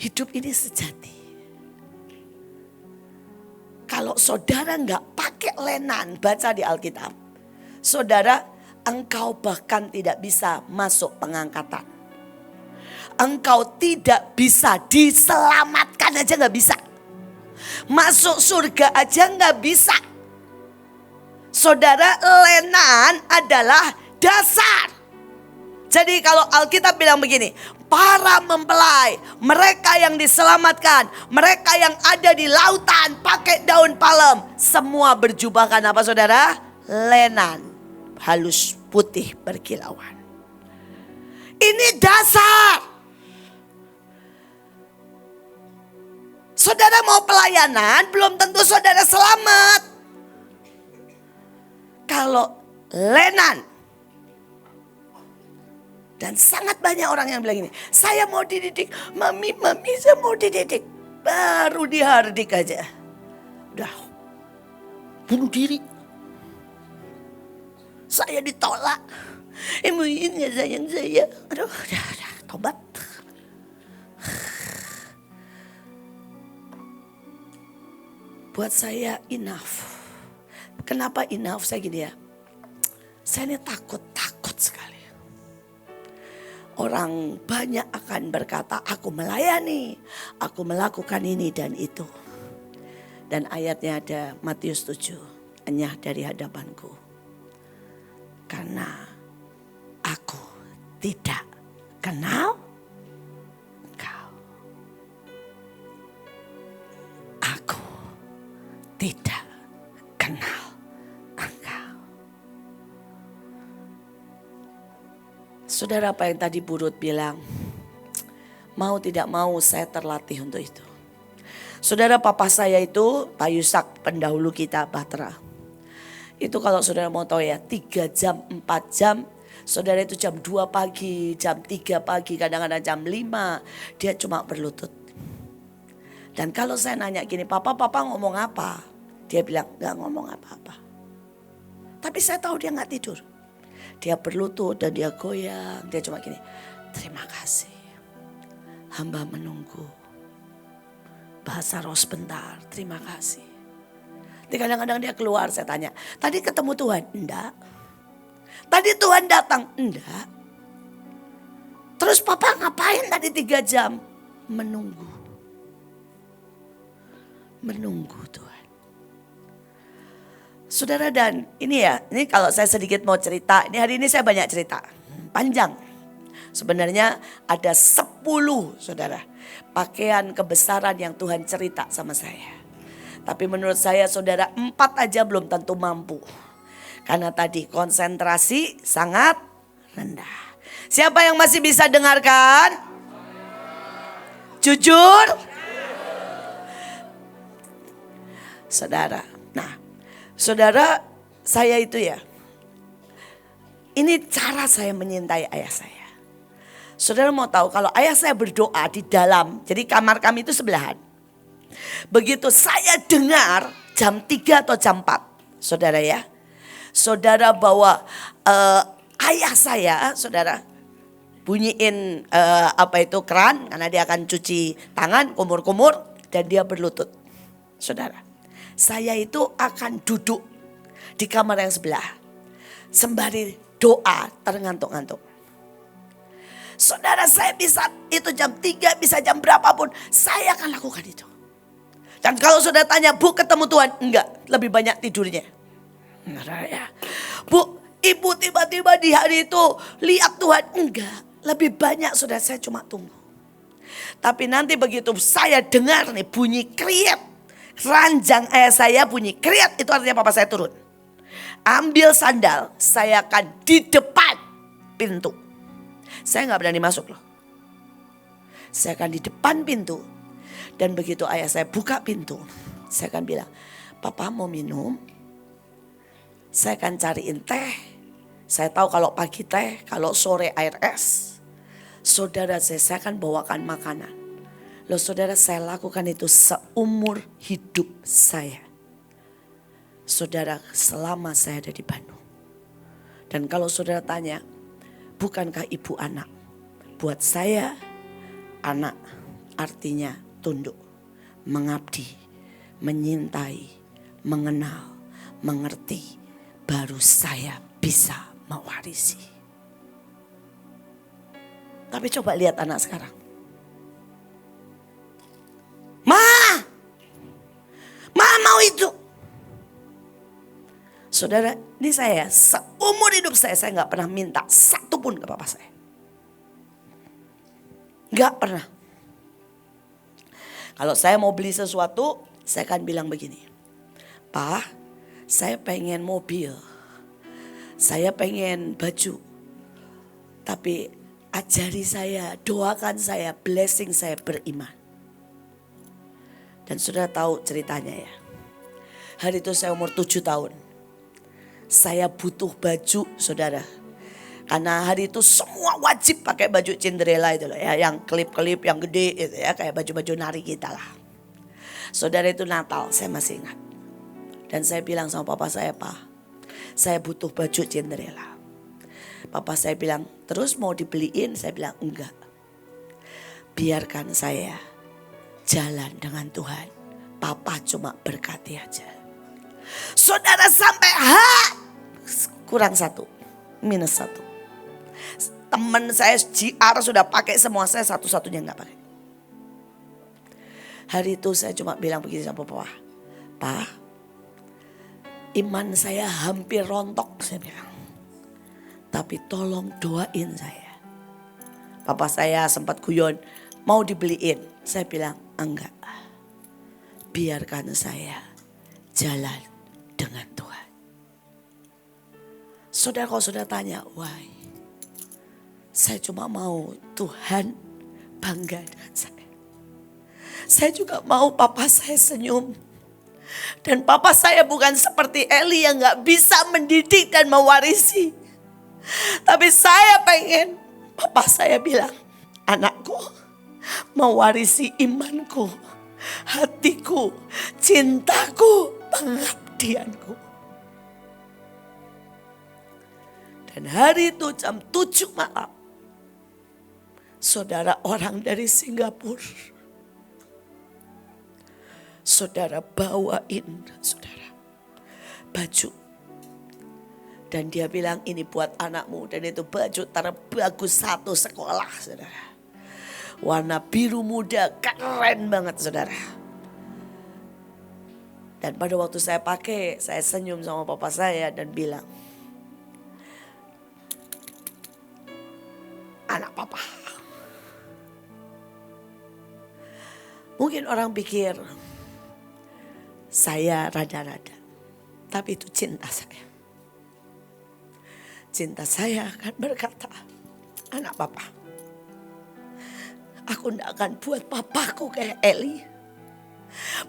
hidup ini sejati. Kalau saudara gak pakai lenan, baca di Alkitab. Saudara, engkau bahkan tidak bisa masuk pengangkatan. Engkau tidak bisa diselamatkan aja gak bisa. Masuk surga aja gak bisa. Saudara, lenan adalah dasar. Jadi kalau Alkitab bilang begini, para mempelai, mereka yang diselamatkan, mereka yang ada di lautan pakai daun palem, semua berjubahkan apa saudara? Lenan, halus putih berkilauan. Ini dasar. Saudara mau pelayanan, belum tentu saudara selamat. Kalau lenan. Dan sangat banyak orang yang bilang ini, saya mau dididik, mami saya mau dididik. Baru dihardik aja. Udah bunuh diri. saya ditolak. Ibu ini gak sayang saya. Aduh, udah, tobat. Buat saya enough. Kenapa enough? Saya gini ya. Saya ini takut sekali. Orang banyak akan berkata, aku melayani, aku melakukan ini dan itu. Dan ayatnya ada Matius 7, enyah dari hadapanku. Karena aku tidak kenal engkau. Aku tidak kenal engkau. Saudara, apa yang tadi Burut bilang, mau tidak mau saya terlatih untuk itu. Saudara, papa saya itu Pak Yusak, pendahulu kita Bahtera. Itu kalau saudara mau tahu ya, 3 jam, 4 jam. Saudara itu jam 2 pagi, jam 3 pagi, kadang-kadang jam 5. Dia cuma berlutut. Dan kalau saya nanya gini, papa ngomong apa? Dia bilang gak ngomong apa-apa. Tapi saya tahu dia gak tidur. Dia berlutut dan dia goyang. Dia cuma gini, terima kasih. Hamba menunggu. Bahasa roh sebentar, terima kasih. Jadi kadang-kadang dia keluar, saya tanya, tadi ketemu Tuhan? Enggak. Tadi Tuhan datang? Enggak. Terus papa ngapain tadi 3 jam? Menunggu. Menunggu Tuhan. Saudara, dan ini ya, ini kalau saya sedikit mau cerita, ini hari ini saya banyak cerita, panjang. Sebenarnya ada 10 saudara, pakaian kebesaran yang Tuhan cerita sama saya. Tapi menurut saya saudara 4 aja belum tentu mampu. Karena tadi konsentrasi sangat rendah. Siapa yang masih bisa dengarkan? Jujur? Saudara, nah saudara saya itu ya, ini cara saya menyintai ayah saya. Saudara mau tahu kalau ayah saya berdoa di dalam, jadi kamar kami itu sebelahan. Begitu saya dengar jam 3 atau jam 4, saudara ya. Saudara bawa ayah saya, saudara bunyiin keran karena dia akan cuci tangan, kumur-kumur dan dia berlutut. Saudara, saya itu akan duduk di kamar yang sebelah sembari doa terngantuk-ngantuk. Saudara, saya bisa itu jam 3, bisa jam berapapun, saya akan lakukan itu. Dan kalau saudara tanya, Bu ketemu Tuhan? Enggak, lebih banyak tidurnya. Ya. Bu, ibu tiba-tiba di hari itu lihat Tuhan? Enggak, lebih banyak saudara saya cuma tunggu. Tapi nanti begitu saya dengar nih bunyi kriet, ranjang ayah saya bunyi kriet, itu artinya papa saya turun. Ambil sandal, saya akan di depan pintu. Saya gak berani masuk loh. Saya akan di depan pintu. Dan begitu ayah saya buka pintu, saya akan bilang, papa mau minum? Saya akan cariin teh. Saya tahu kalau pagi teh, kalau sore air es. Saudara saya akan bawakan makanan. Loh saudara, saya lakukan itu seumur hidup saya. Saudara, selama saya ada di Bandung. Dan kalau saudara tanya, bukankah ibu anak? Buat saya, anak artinya tunduk, mengabdi, menyintai, mengenal, mengerti. Baru saya bisa mewarisi. Tapi coba lihat anak sekarang. Ma mau itu. Saudara, ini saya seumur hidup saya gak pernah minta satu pun ke papa saya. Gak pernah. Kalau saya mau beli sesuatu, saya akan bilang begini. Pak, saya pengen mobil. Saya pengen baju. Tapi ajari saya, doakan saya, blessing saya beriman. Dan saudara tahu ceritanya ya. Hari itu saya umur 7 tahun. Saya butuh baju saudara. Karena hari itu semua wajib pakai baju Cinderella itu loh ya. Yang klip-klip yang gede itu ya. Kayak baju-baju nari kita lah. Saudara, itu Natal, saya masih ingat. Dan saya bilang sama papa saya, Pak, Saya butuh baju Cinderella. Papa saya bilang, terus mau dibeliin? Saya bilang enggak. Biarkan saya jalan dengan Tuhan. Papa cuma berkati aja. Saudara sampai kurang 1, minus 1. Teman saya JR sudah pakai semua, saya satu-satunya enggak pakai. Hari itu saya cuma bilang begini sama Papa. Pak, iman saya hampir rontok, saya bilang. Tapi tolong doain saya. Papa saya sempat guyon, mau dibeliin. Saya bilang enggak. Biarkan saya jalan dengan Tuhan. Saudara, kalau saudara tanya, why? Saya cuma mau Tuhan bangga dengan saya. Saya juga mau papa saya senyum. Dan papa saya bukan seperti Eli yang gak bisa mendidik dan mewarisi. Tapi saya pengen papa saya bilang, anakku mewarisi imanku, hatiku, cintaku, pengabdianku. Dan hari itu jam 7 malam. Saudara orang dari Singapura. Saudara bawain saudara baju. Dan dia bilang ini buat anakmu. Dan itu baju terbagus satu sekolah saudara. Warna biru muda, keren banget saudara. Dan pada waktu saya pakai, saya senyum sama papa saya dan bilang, anak papa. Mungkin orang pikir saya rada-rada, tapi itu cinta saya. Cinta saya akan berkata, anak papa, aku tidak akan buat papaku kayak Eli.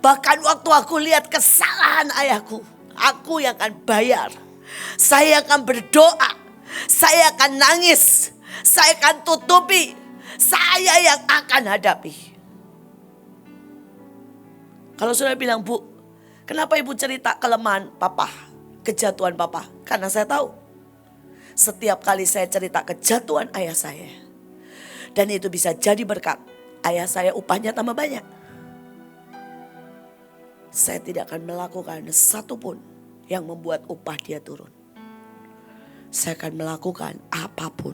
Bahkan waktu aku lihat kesalahan ayahku, aku yang akan bayar. Saya akan berdoa, saya akan nangis, saya akan tutupi, saya yang akan hadapi. Kalau sudah bilang, Bu, kenapa ibu cerita kelemahan papa, kejatuhan papa? Karena saya tahu setiap kali saya cerita kejatuhan ayah saya, dan itu bisa jadi berkat, ayah saya upahnya tambah banyak. Saya tidak akan melakukan satupun yang membuat upah dia turun. Saya akan melakukan apapun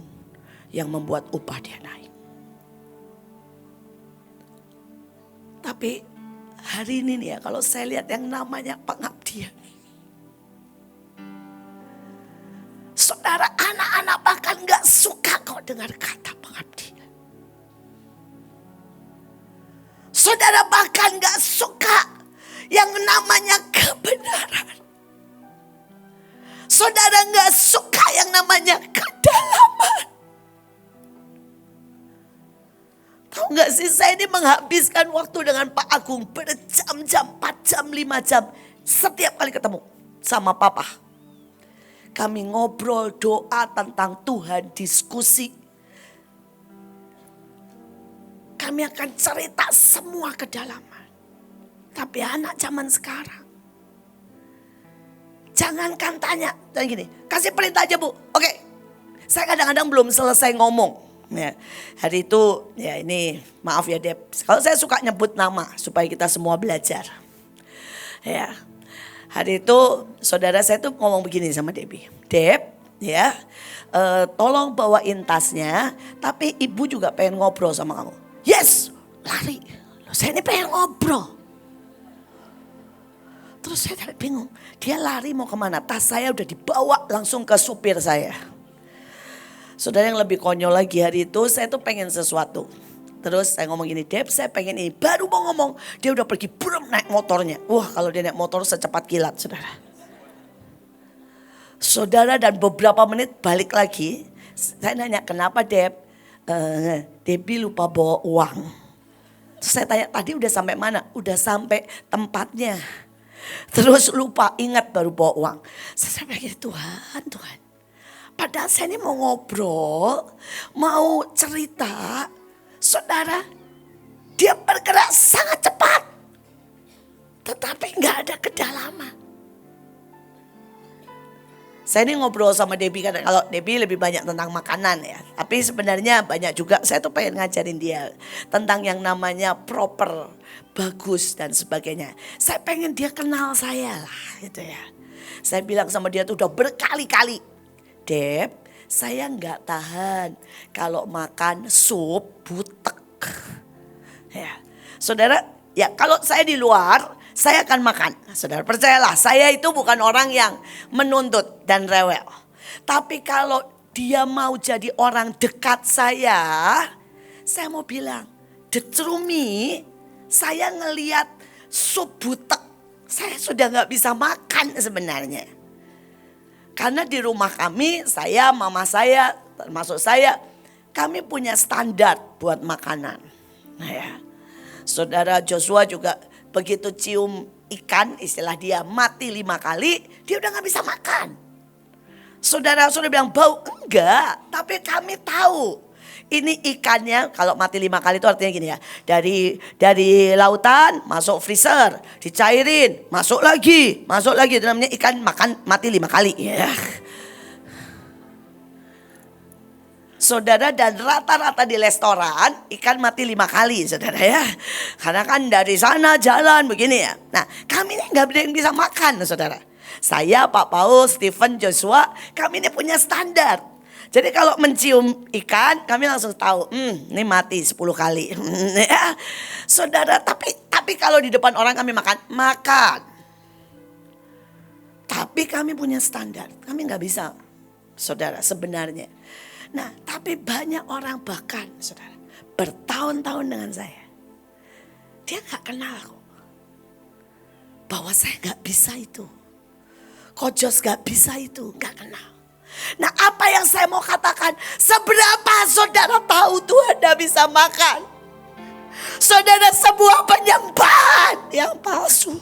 yang membuat upah dia naik. Tapi hari ini nih ya, kalau saya lihat yang namanya pengabdian. Saudara, anak-anak bahkan gak suka kok dengar kata pengabdian. Saudara bahkan gak suka yang namanya kebenaran. Saudara gak suka yang namanya kedalaman. Tahu gak sih, saya ini menghabiskan waktu dengan Pak Agung berjam-jam, 4 jam, 5 jam. Setiap kali ketemu sama Papa. Kami ngobrol, doa tentang Tuhan, diskusi. Kami akan cerita semua kedalaman. Tapi anak zaman sekarang, jangankan tanya. Dan gini, kasih perintah aja Bu. Oke, saya kadang-kadang belum selesai ngomong. Ya, hari itu ya ini maaf ya Deb. Kalau saya suka nyebut nama supaya kita semua belajar. Ya, hari itu saudara saya tuh ngomong begini sama Debbie. Deb, ya tolong bawain tasnya. Tapi ibu juga pengen ngobrol sama kamu. Yes, lari. Loh, saya ini pengen ngobrol. Terus saya bingung. Dia lari mau kemana? Tas saya udah dibawa langsung ke supir saya. Saudara, yang lebih konyol lagi, hari itu saya tuh pengen sesuatu. Terus saya ngomong gini, Deb saya pengen ini. Baru mau ngomong, dia udah pergi burum naik motornya. Wah, kalau dia naik motor secepat kilat saudara. Saudara, dan beberapa menit balik lagi. Saya nanya, kenapa Deb? Debbie lupa bawa uang. Terus saya tanya, tadi udah sampai mana? Udah sampai tempatnya. Terus lupa, ingat baru bawa uang. Saya pikir, Tuhan. Padahal saya ini mau ngobrol, mau cerita. Saudara, dia bergerak sangat cepat. Tetapi gak ada kedalaman. Saya ini ngobrol sama Debbie kan, kalau Debbie lebih banyak tentang makanan ya. Tapi sebenarnya banyak juga saya tuh pengen ngajarin dia tentang yang namanya proper, bagus dan sebagainya. Saya pengen dia kenal saya lah gitu ya. Saya bilang sama dia tuh udah berkali-kali, Deb, saya nggak tahan kalau makan sup butek. Ya, saudara, ya kalau saya di luar, saya akan makan. Nah, saudara percayalah, saya itu bukan orang yang menuntut dan rewel. Tapi kalau dia mau jadi orang dekat saya mau bilang, Detrumi, saya ngeliat sup butek, saya sudah gak bisa makan sebenarnya. Karena di rumah kami, saya, mama saya, termasuk saya, kami punya standar buat makanan. Nah ya, saudara Joshua juga begitu cium ikan, istilah dia mati 5 kali, dia udah gak bisa makan. Saudara bilang bau, enggak, tapi kami tahu. Ini ikannya kalau mati 5 kali itu artinya gini ya. Dari lautan masuk freezer, dicairin, masuk lagi. Itu namanya ikan makan mati 5 kali. Ya. Saudara, dan rata-rata di restoran ikan mati 5 kali saudara ya. Karena kan dari sana jalan begini ya. Nah kami ini gak ada yang bisa makan saudara. Saya, Pak Paul, Stephen, Joshua, kami ini punya standar. Jadi kalau mencium ikan kami langsung tahu ini mati 10 kali. Ya. Saudara, tapi kalau di depan orang kami makan. Tapi kami punya standar, kami gak bisa saudara sebenarnya. Nah tapi banyak orang bahkan saudara bertahun-tahun dengan saya. Dia gak kenal kok. Bahwa saya gak bisa itu. Kojos gak bisa itu, gak kenal. Nah apa yang saya mau katakan, seberapa saudara tahu Tuhan gak bisa makan. Saudara, sebuah penyembahan yang palsu.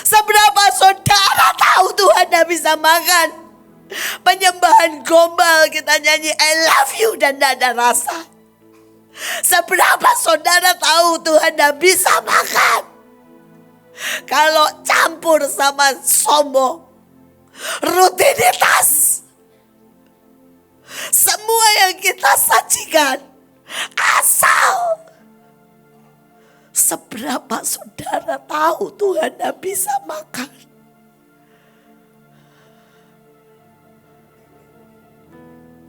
Seberapa saudara tahu Tuhan gak bisa makan. Penyembahan gombal kita nyanyi I love you dan tidak ada rasa. Seberapa saudara tahu Tuhan tidak bisa makan. Kalau campur sama sombong, rutinitas, semua yang kita sajikan asal. Seberapa saudara tahu Tuhan tidak bisa makan.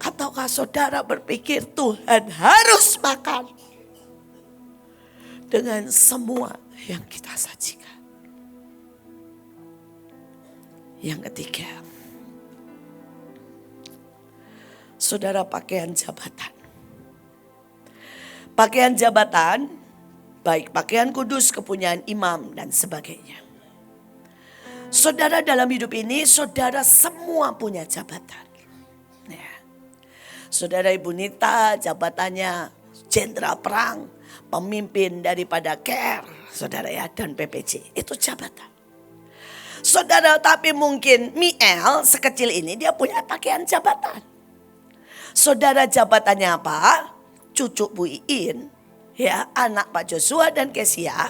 Ataukah saudara berpikir Tuhan harus makan dengan semua yang kita sajikan? Yang ketiga, saudara, pakaian jabatan. Pakaian jabatan, baik pakaian kudus, kepunyaan imam dan sebagainya. Saudara, dalam hidup ini saudara semua punya jabatan. Saudara, Ibu Nita jabatannya jenderal perang, pemimpin daripada KR, saudara ya, dan PPJ. Itu jabatan. Saudara, tapi mungkin Miel sekecil ini dia punya pakaian jabatan. Saudara, jabatannya apa? Cucu Bu Iin, ya, anak Pak Joshua dan Kesia.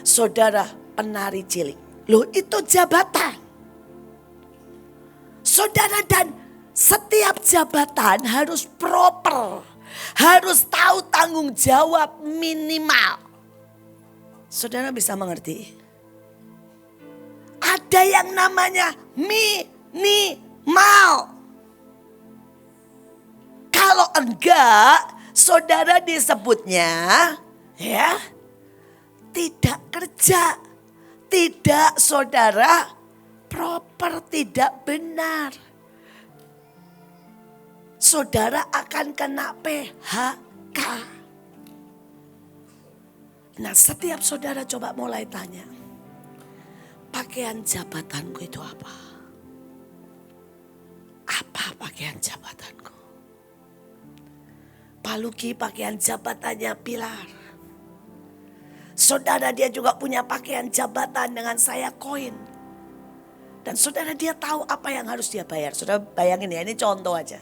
Saudara, penari cilik. Loh, itu jabatan. Saudara, dan setiap jabatan harus proper, harus tahu tanggung jawab minimal. Saudara bisa mengerti? Ada yang namanya minimal. Kalau enggak, saudara disebutnya ya tidak kerja, tidak saudara proper, tidak benar. Saudara akan kena PHK. Nah, setiap saudara coba mulai tanya, pakaian jabatanku itu apa? Apa pakaian jabatanku? Pak Luki pakaian jabatannya Pilar. Saudara, dia juga punya pakaian jabatan dengan saya koin. Dan saudara, dia tahu apa yang harus dia bayar. Saudara bayangin ya, ini contoh aja.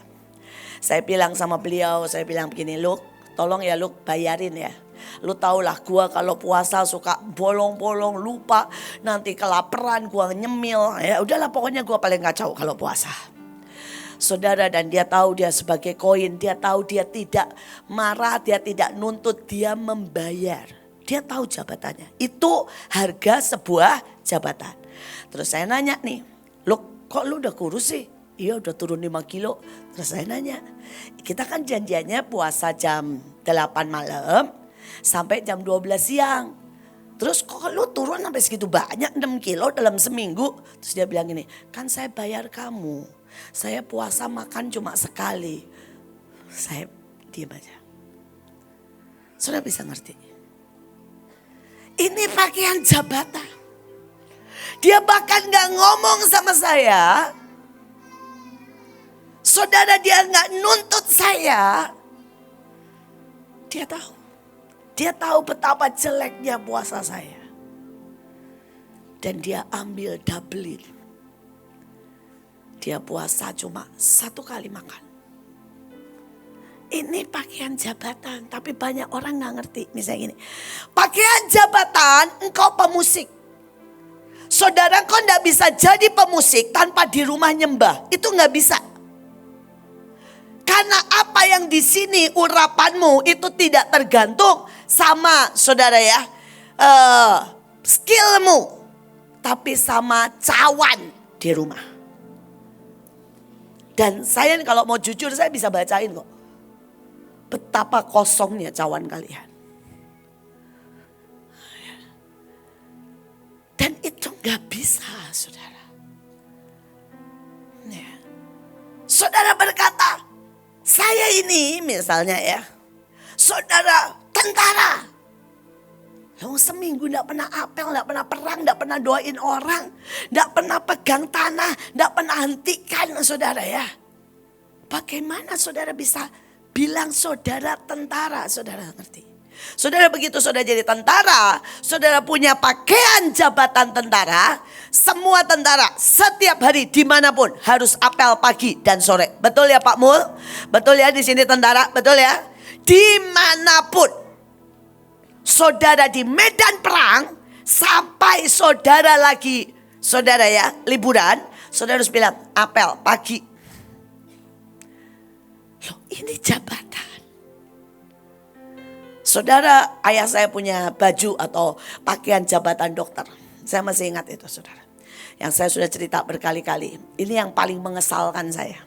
Saya bilang sama beliau, saya bilang begini, Luk, tolong ya Luk, bayarin ya. Lu tau lah gua kalau puasa suka bolong-bolong, lupa. Nanti kelaparan gua nyemil. Ya udahlah pokoknya gua paling kacau kalau puasa. Saudara, dan dia tahu dia sebagai koin. Dia tahu dia tidak marah, dia tidak nuntut, dia membayar. Dia tahu jabatannya. Itu harga sebuah jabatan. Terus saya nanya nih, "Loh kok lu udah kurus sih?" "Iya udah turun 5 kilo. Terus saya nanya, "Kita kan janjiannya puasa jam 8 malam sampai jam 12 siang. Terus kok lu turun sampai segitu banyak 6 kilo dalam seminggu?" Terus dia bilang gini, "Kan saya bayar kamu. Saya puasa makan cuma sekali." Saya diam aja. Sudah bisa ngerti? Ini pakaian jabatan. Dia bahkan gak ngomong sama saya. Saudara, dia gak nuntut saya. Dia tahu. Dia tahu betapa jeleknya puasa saya. Dan dia ambil double. Dia puasa cuma 1 kali makan. Ini pakaian jabatan. Tapi banyak orang gak ngerti. Misalnya gini. Pakaian jabatan engkau pemusik. Saudara, kau gak bisa jadi pemusik tanpa di rumah nyembah. Itu gak bisa. Karena apa yang di sini urapanmu itu tidak tergantung sama saudara ya. Skillmu. Tapi sama cawan di rumah. Dan saya kalau mau jujur saya bisa bacain kok. Betapa kosongnya cawan kalian. Dan itu gak bisa saudara. Ya. Saudara berkata, saya ini misalnya ya. Saudara tentara. Yang seminggu gak pernah apel, gak pernah perang, gak pernah doain orang. Gak pernah pegang tanah, gak pernah hentikan saudara ya. Bagaimana saudara bisa bilang saudara tentara, saudara ngerti? Saudara begitu saudara jadi tentara, saudara punya pakaian jabatan tentara. Semua tentara setiap hari dimanapun harus apel pagi dan sore. Betul ya Pak Mul? Betul ya di sini tentara? Betul ya? Dimanapun. Saudara di medan perang sampai saudara lagi, saudara ya liburan, saudara harus bilang apel pagi. Loh ini jabatan. Saudara, ayah saya punya baju atau pakaian jabatan dokter. Saya masih ingat itu saudara. Yang saya sudah cerita berkali-kali. Ini yang paling mengesalkan saya.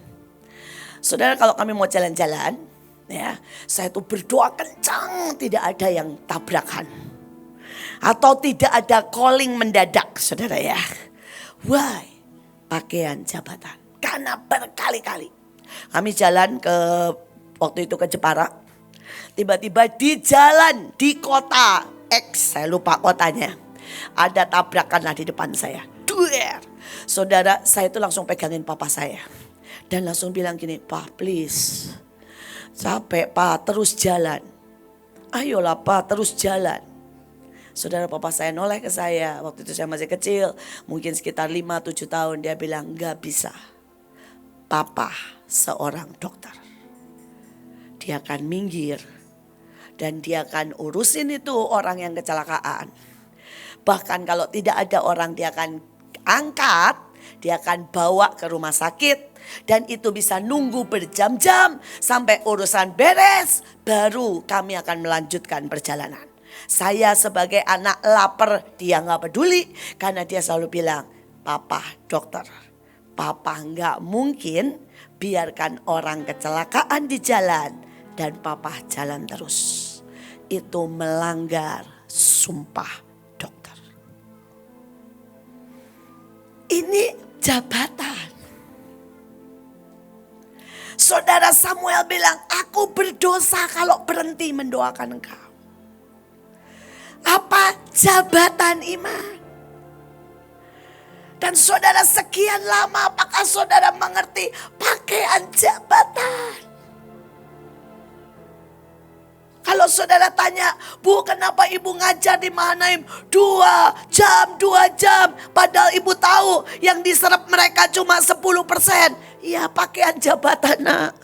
Saudara, kalau kami mau jalan-jalan, ya, saya tuh berdoa kencang tidak ada yang tabrakan. Atau tidak ada calling mendadak saudara ya. Why? Pakaian jabatan. Karena berkali-kali. Kami jalan ke waktu itu ke Jepara. Tiba-tiba di jalan di kota X, saya lupa kotanya, ada tabrakan lah di depan saya. Duer. Saudara, saya itu langsung pegangin papa saya. Dan langsung bilang gini, "Pak please, capek Pak, terus jalan. Ayolah Pak, terus jalan." Saudara, papa saya noleh ke saya. Waktu itu saya masih kecil, mungkin sekitar 5-7 tahun. Dia bilang, "Gak bisa. Papa seorang dokter. Dia akan minggir. Dan dia akan urusin itu orang yang kecelakaan. Bahkan kalau tidak ada orang dia akan angkat. Dia akan bawa ke rumah sakit. Dan itu bisa nunggu berjam-jam sampai urusan beres. Baru kami akan melanjutkan perjalanan. Saya sebagai anak lapar dia gak peduli. Karena dia selalu bilang, "Papa dokter. Papa gak mungkin biarkan orang kecelakaan di jalan. Dan papa jalan terus." Itu melanggar sumpah dokter. Ini jabatan. Saudara Samuel bilang, "Aku berdosa kalau berhenti mendoakan engkau." Apa? Jabatan iman. Dan saudara sekian lama apakah saudara mengerti pakaian jabatan? Kalau saudara tanya, "Bu kenapa ibu ngajar di Mahanaim 2 jam. Padahal ibu tahu yang diserap mereka cuma 10%. Ya pakaian jabatan nak.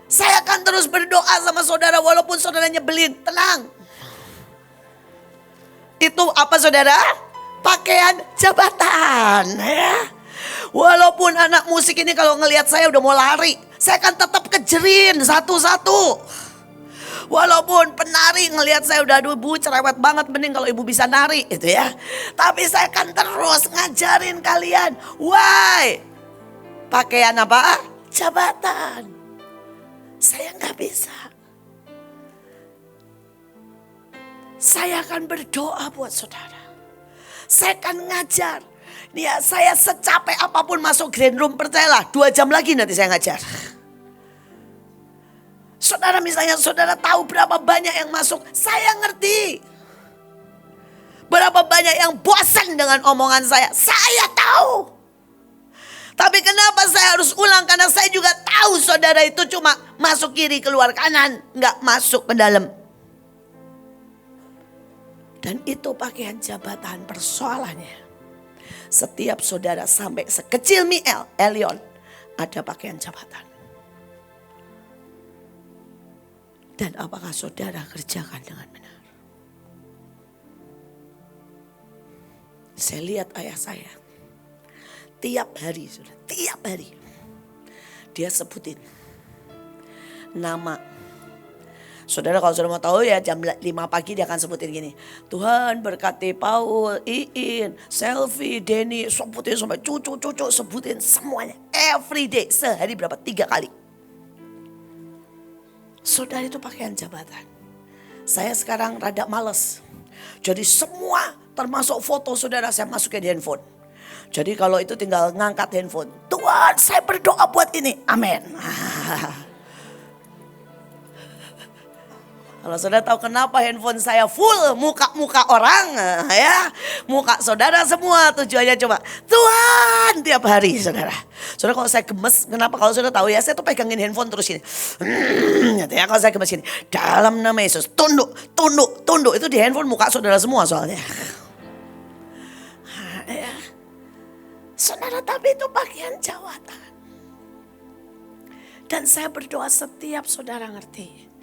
Saya akan terus berdoa sama saudara walaupun saudara nyebelin. Tenang. Itu apa saudara? Pakaian jabatan ya. Walaupun anak musik ini kalau ngelihat saya udah mau lari, saya akan tetap kejerin satu-satu. Walaupun penari ngelihat saya udah, aduh ibu cerewet banget, mending kalau ibu bisa nari itu ya. Tapi saya akan terus ngajarin kalian. Why? Pakaian apa? Jabatan. Saya nggak bisa. Saya akan berdoa buat saudara. Saya akan ngajar. Nih ya, saya secapek apapun masuk green room, percayalah 2 jam lagi nanti saya ngajar. Saudara misalnya saudara tahu berapa banyak yang masuk, saya ngerti. Berapa banyak yang bosan dengan omongan saya tahu. Tapi kenapa saya harus ulang? Karena saya juga tahu saudara itu cuma masuk kiri keluar kanan, nggak masuk ke dalam. Dan itu pakaian jabatan persoalannya. Setiap saudara sampai sekecil Elion ada pakaian jabatan. Dan apakah saudara kerjakan dengan benar? Saya lihat ayah saya. Tiap hari, dia sebutin nama. Saudara kalau sudah mau tahu ya jam 5 pagi dia akan sebutin gini. Tuhan berkati Paul, Iin, Selfie, Denny, sebutin sampai cucu-cucu, sebutin semuanya. Every day, sehari berapa? 3 kali. Saudara itu pakaian jabatan. Saya sekarang rada males. Jadi semua termasuk foto saudara saya masukin di handphone. Jadi kalau itu tinggal ngangkat handphone. Tuhan saya berdoa buat ini. Amin. Kalau saudara tahu kenapa handphone saya full muka-muka orang ya. Muka saudara semua tujuannya cuma Tuhan tiap hari saudara. Saudara kalau saya gemes, kenapa kalau saudara tahu ya saya tuh pegangin handphone terus ini. Gitu ya kalau saya gemes ini. Dalam nama Yesus tunduk. Itu di handphone muka saudara semua soalnya. Ya. Saudara tapi itu pakaian jawatan. Dan saya berdoa setiap saudara ngerti.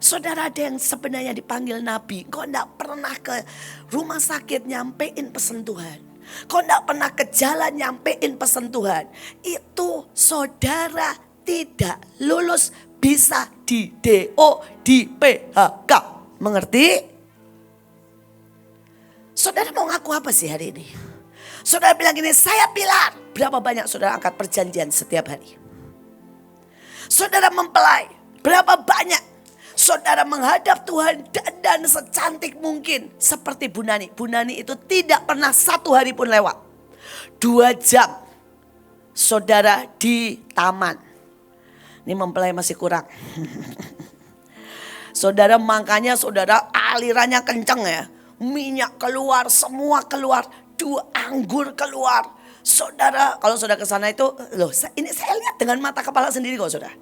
Saudara ada yang sebenarnya dipanggil nabi. Kau enggak pernah ke rumah sakit nyampein pesan Tuhan. Kau enggak pernah ke jalan nyampein pesan Tuhan. Itu saudara tidak lulus bisa di DO, di PHK. Mengerti? Saudara mau ngaku apa sih hari ini? Saudara bilang gini, saya pilar. Berapa banyak saudara angkat perjanjian setiap hari? Saudara mempelai. Berapa banyak saudara menghadap Tuhan dan secantik mungkin seperti Bu Nani. Bu Nani itu tidak pernah 1 hari pun lewat. 2 jam saudara di taman. Ini mempelai masih kurang. Saudara makanya saudara alirannya kenceng ya. Minyak keluar, semua keluar. 2 anggur keluar. Saudara kalau saudara ke sana itu, loh ini saya lihat dengan mata kepala sendiri kok saudara.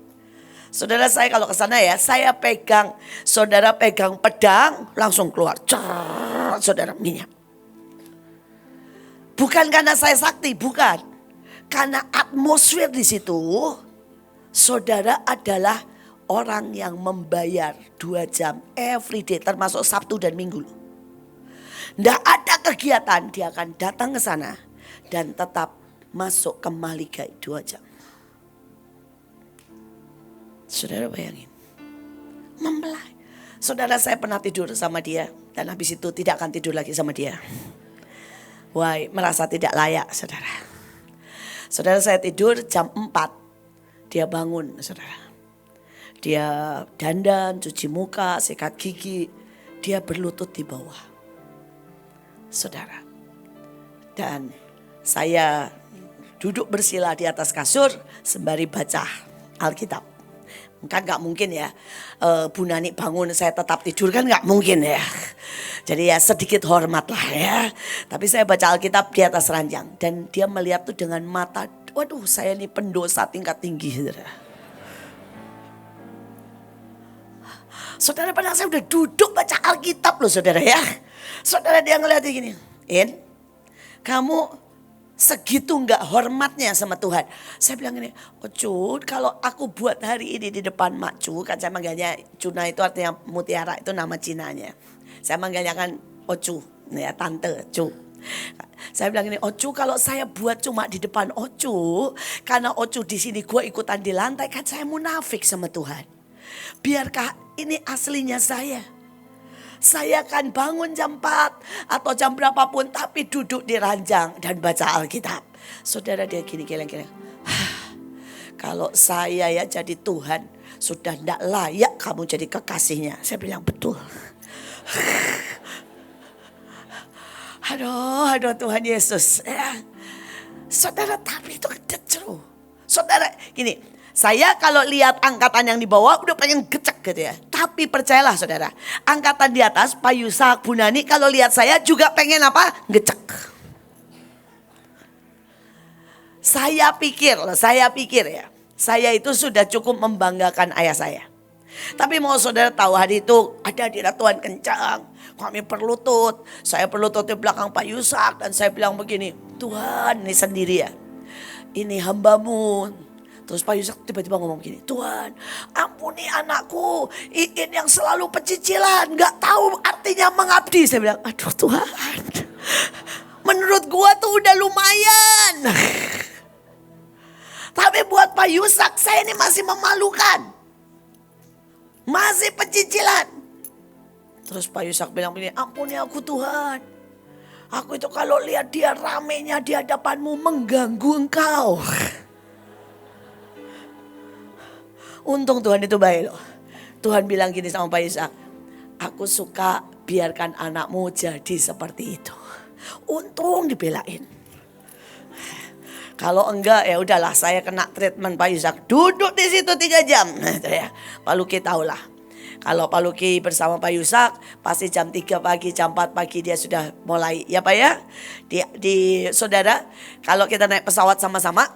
Saudara saya kalau ke sana ya, saya pegang, saudara pegang pedang, langsung keluar. Saudara minyak. Bukan karena saya sakti, bukan. Karena atmosfer di situ, saudara adalah orang yang membayar 2 jam every day, termasuk Sabtu dan Minggu. Nggak ada kegiatan, dia akan datang ke sana dan tetap masuk ke Maligai 2 jam. Saudara bayangin, mempelai. Saudara saya pernah tidur sama dia dan habis itu tidak akan tidur lagi sama dia. Wah, merasa tidak layak saudara. Saudara saya tidur jam 4, dia bangun saudara. Dia dandan, cuci muka, sikat gigi, dia berlutut di bawah. Saudara. Dan saya duduk bersila di atas kasur sembari baca Alkitab. Kan gak mungkin ya Bu Nani bangun saya tetap tidur kan gak mungkin ya. Jadi ya sedikit hormat lah ya. Tapi saya baca Alkitab di atas ranjang. Dan dia melihat tuh dengan mata, waduh saya ini pendosa tingkat tinggi. Saudara padahal saya udah duduk baca Alkitab loh saudara ya. Saudara dia ngeliat gini, In kamu Segitu nggak hormatnya sama Tuhan. Saya bilang ini, Cu, kalau aku buat hari ini di depan Mak Cu, kan saya manggilnya Cuna itu artinya mutiara, itu nama Cinanya. Saya manggilnya kan Ocu, ya Tante Cu. Saya bilang ini, Ocu kalau saya buat cuma di depan Ocu, karena Ocu di sini gue ikutan di lantai, kan saya munafik sama Tuhan. Biarkah ini aslinya saya? Saya akan bangun jam 4 atau jam berapapun, tapi duduk di ranjang dan baca Alkitab. Saudara, dia gini. Kalau saya ya jadi Tuhan, sudah tidak layak kamu jadi kekasihnya. Saya bilang betul. Aduh Tuhan Yesus. Ya. Saudara, tapi itu true. Saudara, gini. Saya kalau lihat angkatan yang di bawah udah pengen gecek gitu ya. Tapi percayalah saudara, angkatan di atas Pak Yusak, Bu Nani, kalau lihat saya juga pengen apa? Gecek. Saya pikir ya, saya itu sudah cukup membanggakan ayah saya. Tapi mau saudara tahu, hari itu ada hadirat Tuhan kencang. Kami berlutut, saya berlutut di belakang Pak Yusak dan saya bilang begini, Tuhan ini sendirian, ini hambamu. Terus Pak Yusak tiba-tiba ngomong gini, Tuhan ampuni anakku, Iin yang selalu pecicilan, gak tahu artinya mengabdi. Saya bilang, aduh Tuhan, menurut gua tuh udah lumayan. Tapi buat Pak Yusak, saya ini masih memalukan. Masih pecicilan. Terus Pak Yusak bilang begini, ampuni aku Tuhan. Aku itu kalau lihat dia ramenya di hadapanmu mengganggu engkau. Untung Tuhan itu baik loh. Tuhan bilang gini sama Pak Yusak, aku suka biarkan anakmu jadi seperti itu. Untung dibelain. Kalau enggak ya udahlah, saya kena treatment Pak Yusak. Duduk di situ 3 jam. Ya, Pak Luki tahulah. Kalau Pak Luki bersama Pak Yusak, pasti jam 3 pagi, jam 4 pagi dia sudah mulai. Ya Pak ya, di saudara, kalau kita naik pesawat sama-sama,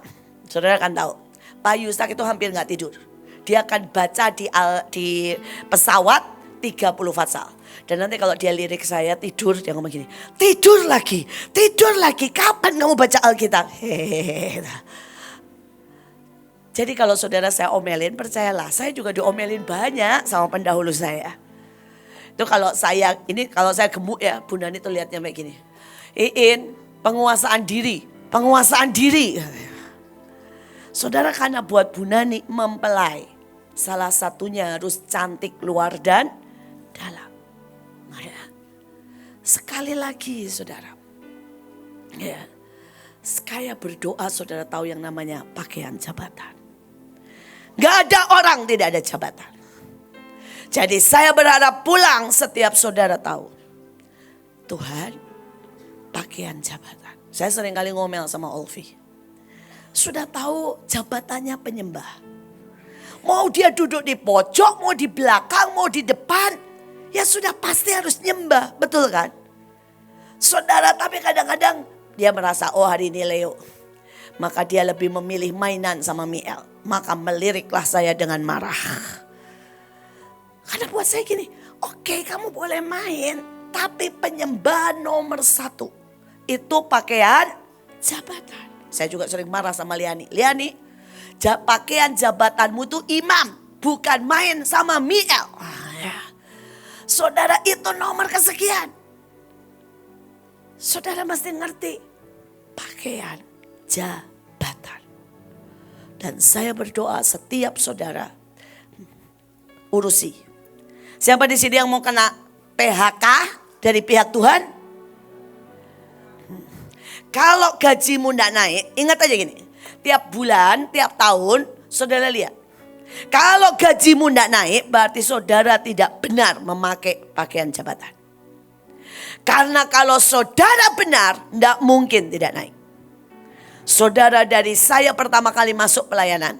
saudara kan tahu. Pak Yusak itu hampir gak tidur. Dia akan baca di pesawat 30 fatsal. Dan nanti kalau dia lirik saya tidur, dia ngomong gini, tidur lagi, kapan kamu baca Alkitab? Jadi kalau saudara saya omelin, percayalah, saya juga diomelin banyak sama pendahulu saya. Itu kalau saya gemuk ya, Bu Nani tuh lihatnya kayak gini. Iin, penguasaan diri. Saudara, karena buat Bu Nani mempelai, salah satunya harus cantik luar dan dalam. Ya. Sekali lagi saudara, ya, saya berdoa saudara tahu yang namanya pakaian jabatan. Gak ada orang tidak ada jabatan. Jadi saya berharap pulang setiap saudara tahu, Tuhan, pakaian jabatan. Saya sering kali ngomel sama Olvi. Sudah tahu jabatannya penyembah. Mau dia duduk di pojok, mau di belakang, mau di depan. Ya sudah pasti harus nyembah, betul kan? Saudara, tapi kadang-kadang dia merasa, oh hari ini Leo. Maka dia lebih memilih mainan sama Miel. Maka meliriklah saya dengan marah. Karena buat saya gini, oke, kamu boleh main. Tapi penyembah nomor 1 itu pakaian jabatan. Saya juga sering marah sama Liani. Liani, pakaian jabatanmu tuh imam, bukan main sama Miel. Ya. Saudara, itu nomor kesekian. Saudara mesti ngerti pakaian jabatan. Dan saya berdoa setiap saudara urusi. Siapa di sini yang mau kena PHK dari pihak Tuhan? Kalau gajimu tidak naik, ingat aja gini. Tiap bulan, tiap tahun, saudara lihat. Kalau gajimu tidak naik, berarti saudara tidak benar memakai pakaian jabatan. Karena kalau saudara benar, tidak mungkin tidak naik. Saudara, dari saya pertama kali masuk pelayanan,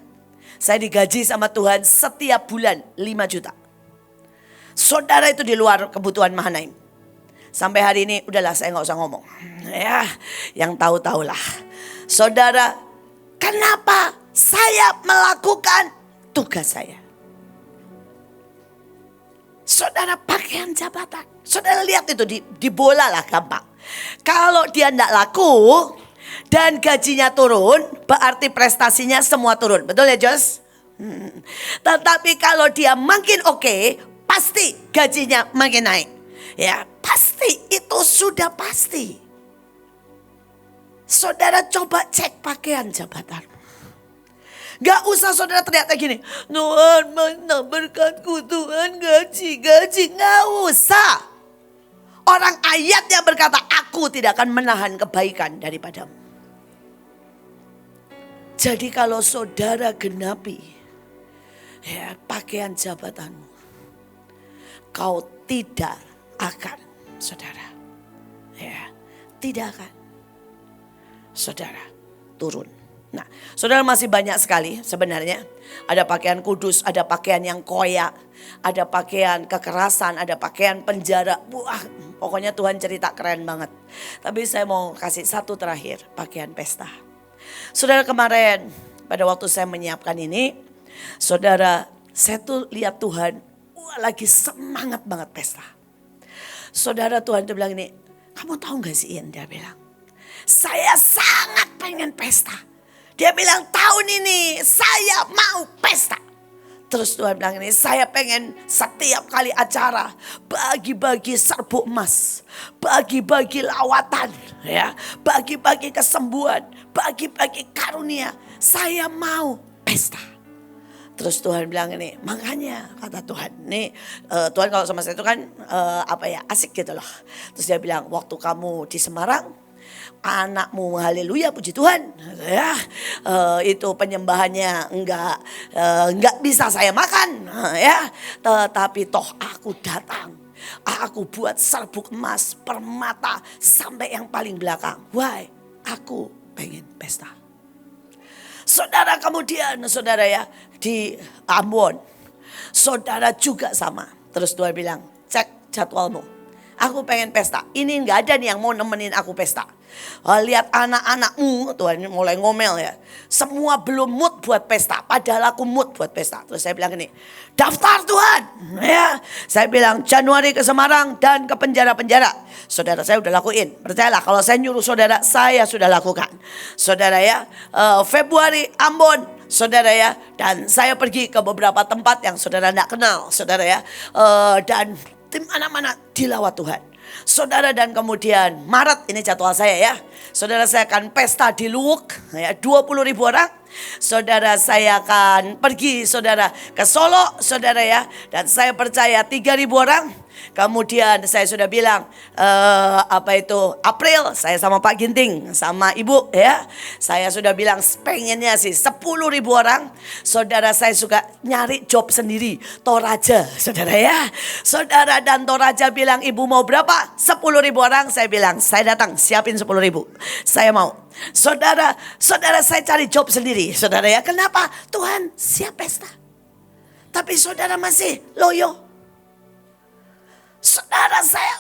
saya digaji sama Tuhan setiap bulan 5 juta. Saudara, itu di luar kebutuhan Mahanaim. Sampai hari ini udahlah saya gak usah ngomong. Ya, yang tahu-tahulah. Saudara, kenapa saya melakukan tugas saya? Saudara, pakaian jabatan. Saudara lihat itu di bola lah gampang. Kalau dia tidak laku, dan gajinya turun, berarti prestasinya semua turun. Betul ya Jos? Tetapi kalau dia makin oke, pasti gajinya makin naik. Ya, pasti, itu sudah pasti. Saudara coba cek pakaian jabatan. Gak usah saudara teriak kayak gini, Tuhan mana berkatku, Tuhan gaji. Gak usah. Orang ayatnya berkata, aku tidak akan menahan kebaikan daripadamu. Jadi kalau saudara genapi ya, pakaian jabatanmu, kau tidak akan, saudara, ya, tidak akan, saudara, turun. Nah, saudara, masih banyak sekali sebenarnya. Ada pakaian kudus, ada pakaian yang koyak, ada pakaian kekerasan, ada pakaian penjara. Wah, pokoknya Tuhan cerita keren banget. Tapi saya mau kasih satu terakhir, pakaian pesta. Saudara, kemarin pada waktu saya menyiapkan ini, saudara, saya tuh lihat Tuhan, lagi semangat banget pesta. Saudara, Tuhan tuh bilang ini, kamu tahu gak sih Ian, dia bilang, saya sangat pengen pesta. Dia bilang tahun ini saya mau pesta. Terus Tuhan bilang ini, saya pengen setiap kali acara bagi-bagi serbuk emas, bagi-bagi lawatan, ya, bagi-bagi kesembuhan, bagi-bagi karunia. Saya mau pesta. Terus Tuhan bilang ini, makanya kata Tuhan, nih Tuhan kalau sama saya itu kan asik gitu loh. Terus dia bilang, waktu kamu di Semarang, anakmu haleluya puji Tuhan ya, itu penyembahannya enggak bisa saya makan ya, tetapi toh aku datang, aku buat serbuk emas permata sampai yang paling belakang. Why? Aku pengen pesta. Saudara, kemudian saudara ya, di Ambon saudara juga sama. Terus Tuhan bilang, cek jadwalmu, aku pengen pesta. Ini gak ada nih yang mau nemenin aku pesta. Lihat anak-anakmu, Tuhan mulai ngomel ya, semua belum mood buat pesta, padahal aku mood buat pesta. Terus saya bilang gini, daftar Tuhan ya. Saya bilang Januari ke Semarang dan ke penjara-penjara. Saudara, saya udah lakuin, percayalah kalau saya nyuruh saudara, saya sudah lakukan. Saudara ya, Februari Ambon, saudara ya, dan saya pergi ke beberapa tempat yang saudara tidak kenal, saudara ya, dan di mana-mana dilawat Tuhan. Saudara, dan kemudian Maret ini jadwal saya ya. Saudara, saya akan pesta di Luwuk ya, 20.000 orang. Saudara, saya akan pergi saudara ke Solo saudara ya, dan saya percaya 3.000 orang. Kemudian saya sudah bilang April saya sama Pak Ginting sama Ibu ya, saya sudah bilang pengennya sih 10.000 orang. Saudara, saya suka nyari job sendiri, Toraja saudara ya. Saudara, dan Toraja bilang, Ibu mau berapa? 10.000 orang. Saya bilang saya datang, siapin 10.000, saya mau. Saudara, saya cari job sendiri saudara ya. Kenapa? Tuhan siap pesta, tapi saudara masih loyo. Saudara, saya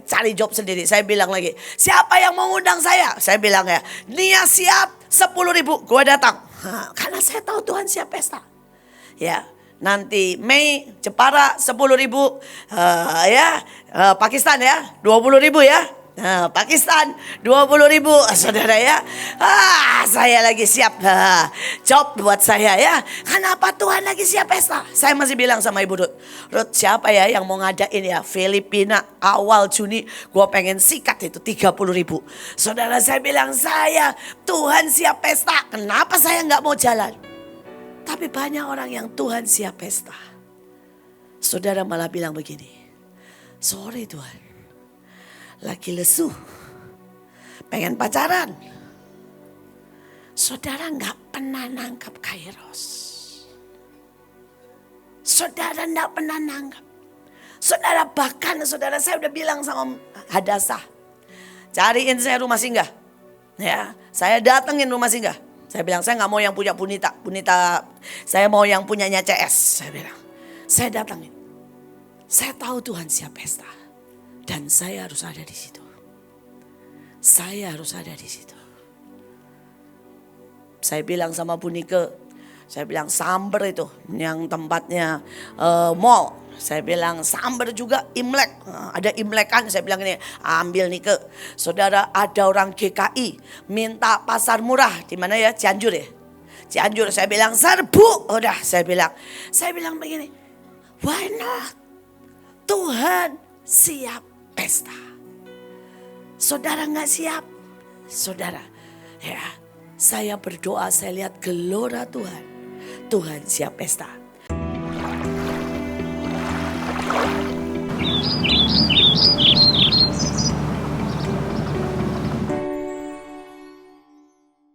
cari job sendiri. Saya bilang lagi, siapa yang mau ngundang saya? Saya bilang ya, Nia siap 10.000, gue datang. Karena saya tahu Tuhan siap pesta. Ya, nanti Mei Jepara 10.000, Pakistan ya 20.000 ya. Pakistan 20.000 saudara ya. Saya lagi siap job buat saya ya. Kenapa Tuhan lagi siap pesta? Saya masih bilang sama Ibu Ruth, siapa ya yang mau ngadain ya Filipina awal Juni, gue pengen sikat itu 30.000. Saudara, saya bilang Tuhan siap pesta, kenapa saya gak mau jalan? Tapi banyak orang yang Tuhan siap pesta, saudara, malah bilang begini, sorry Tuhan, lagi lesu, pengen pacaran. Saudara gak pernah nangkap kairos. Saudara gak pernah nangkap. Saudara, bahkan saudara, saya udah bilang sama Hadasah, cariin saya rumah singgah ya. Saya datengin rumah singgah. Saya bilang saya gak mau yang punya Bunita, saya mau yang punyanya CS. Saya bilang, saya datengin. Saya tahu Tuhan siap pesta, dan saya harus ada di situ. Saya harus ada di situ. Saya bilang sama Bu Nike, Saya bilang Samber itu yang tempatnya mall. Saya bilang Samber juga Imlek. Ada Imlekan, saya bilang ini ambil nih ke. Saudara, ada orang GKI minta pasar murah. Di mana ya? Cianjur ya? Cianjur. Saya bilang serbu. Udah saya bilang begini. Why not? Tuhan siap pesta. Saudara gak siap? Saudara, ya, saya berdoa, saya lihat gelora Tuhan. Tuhan siap pesta.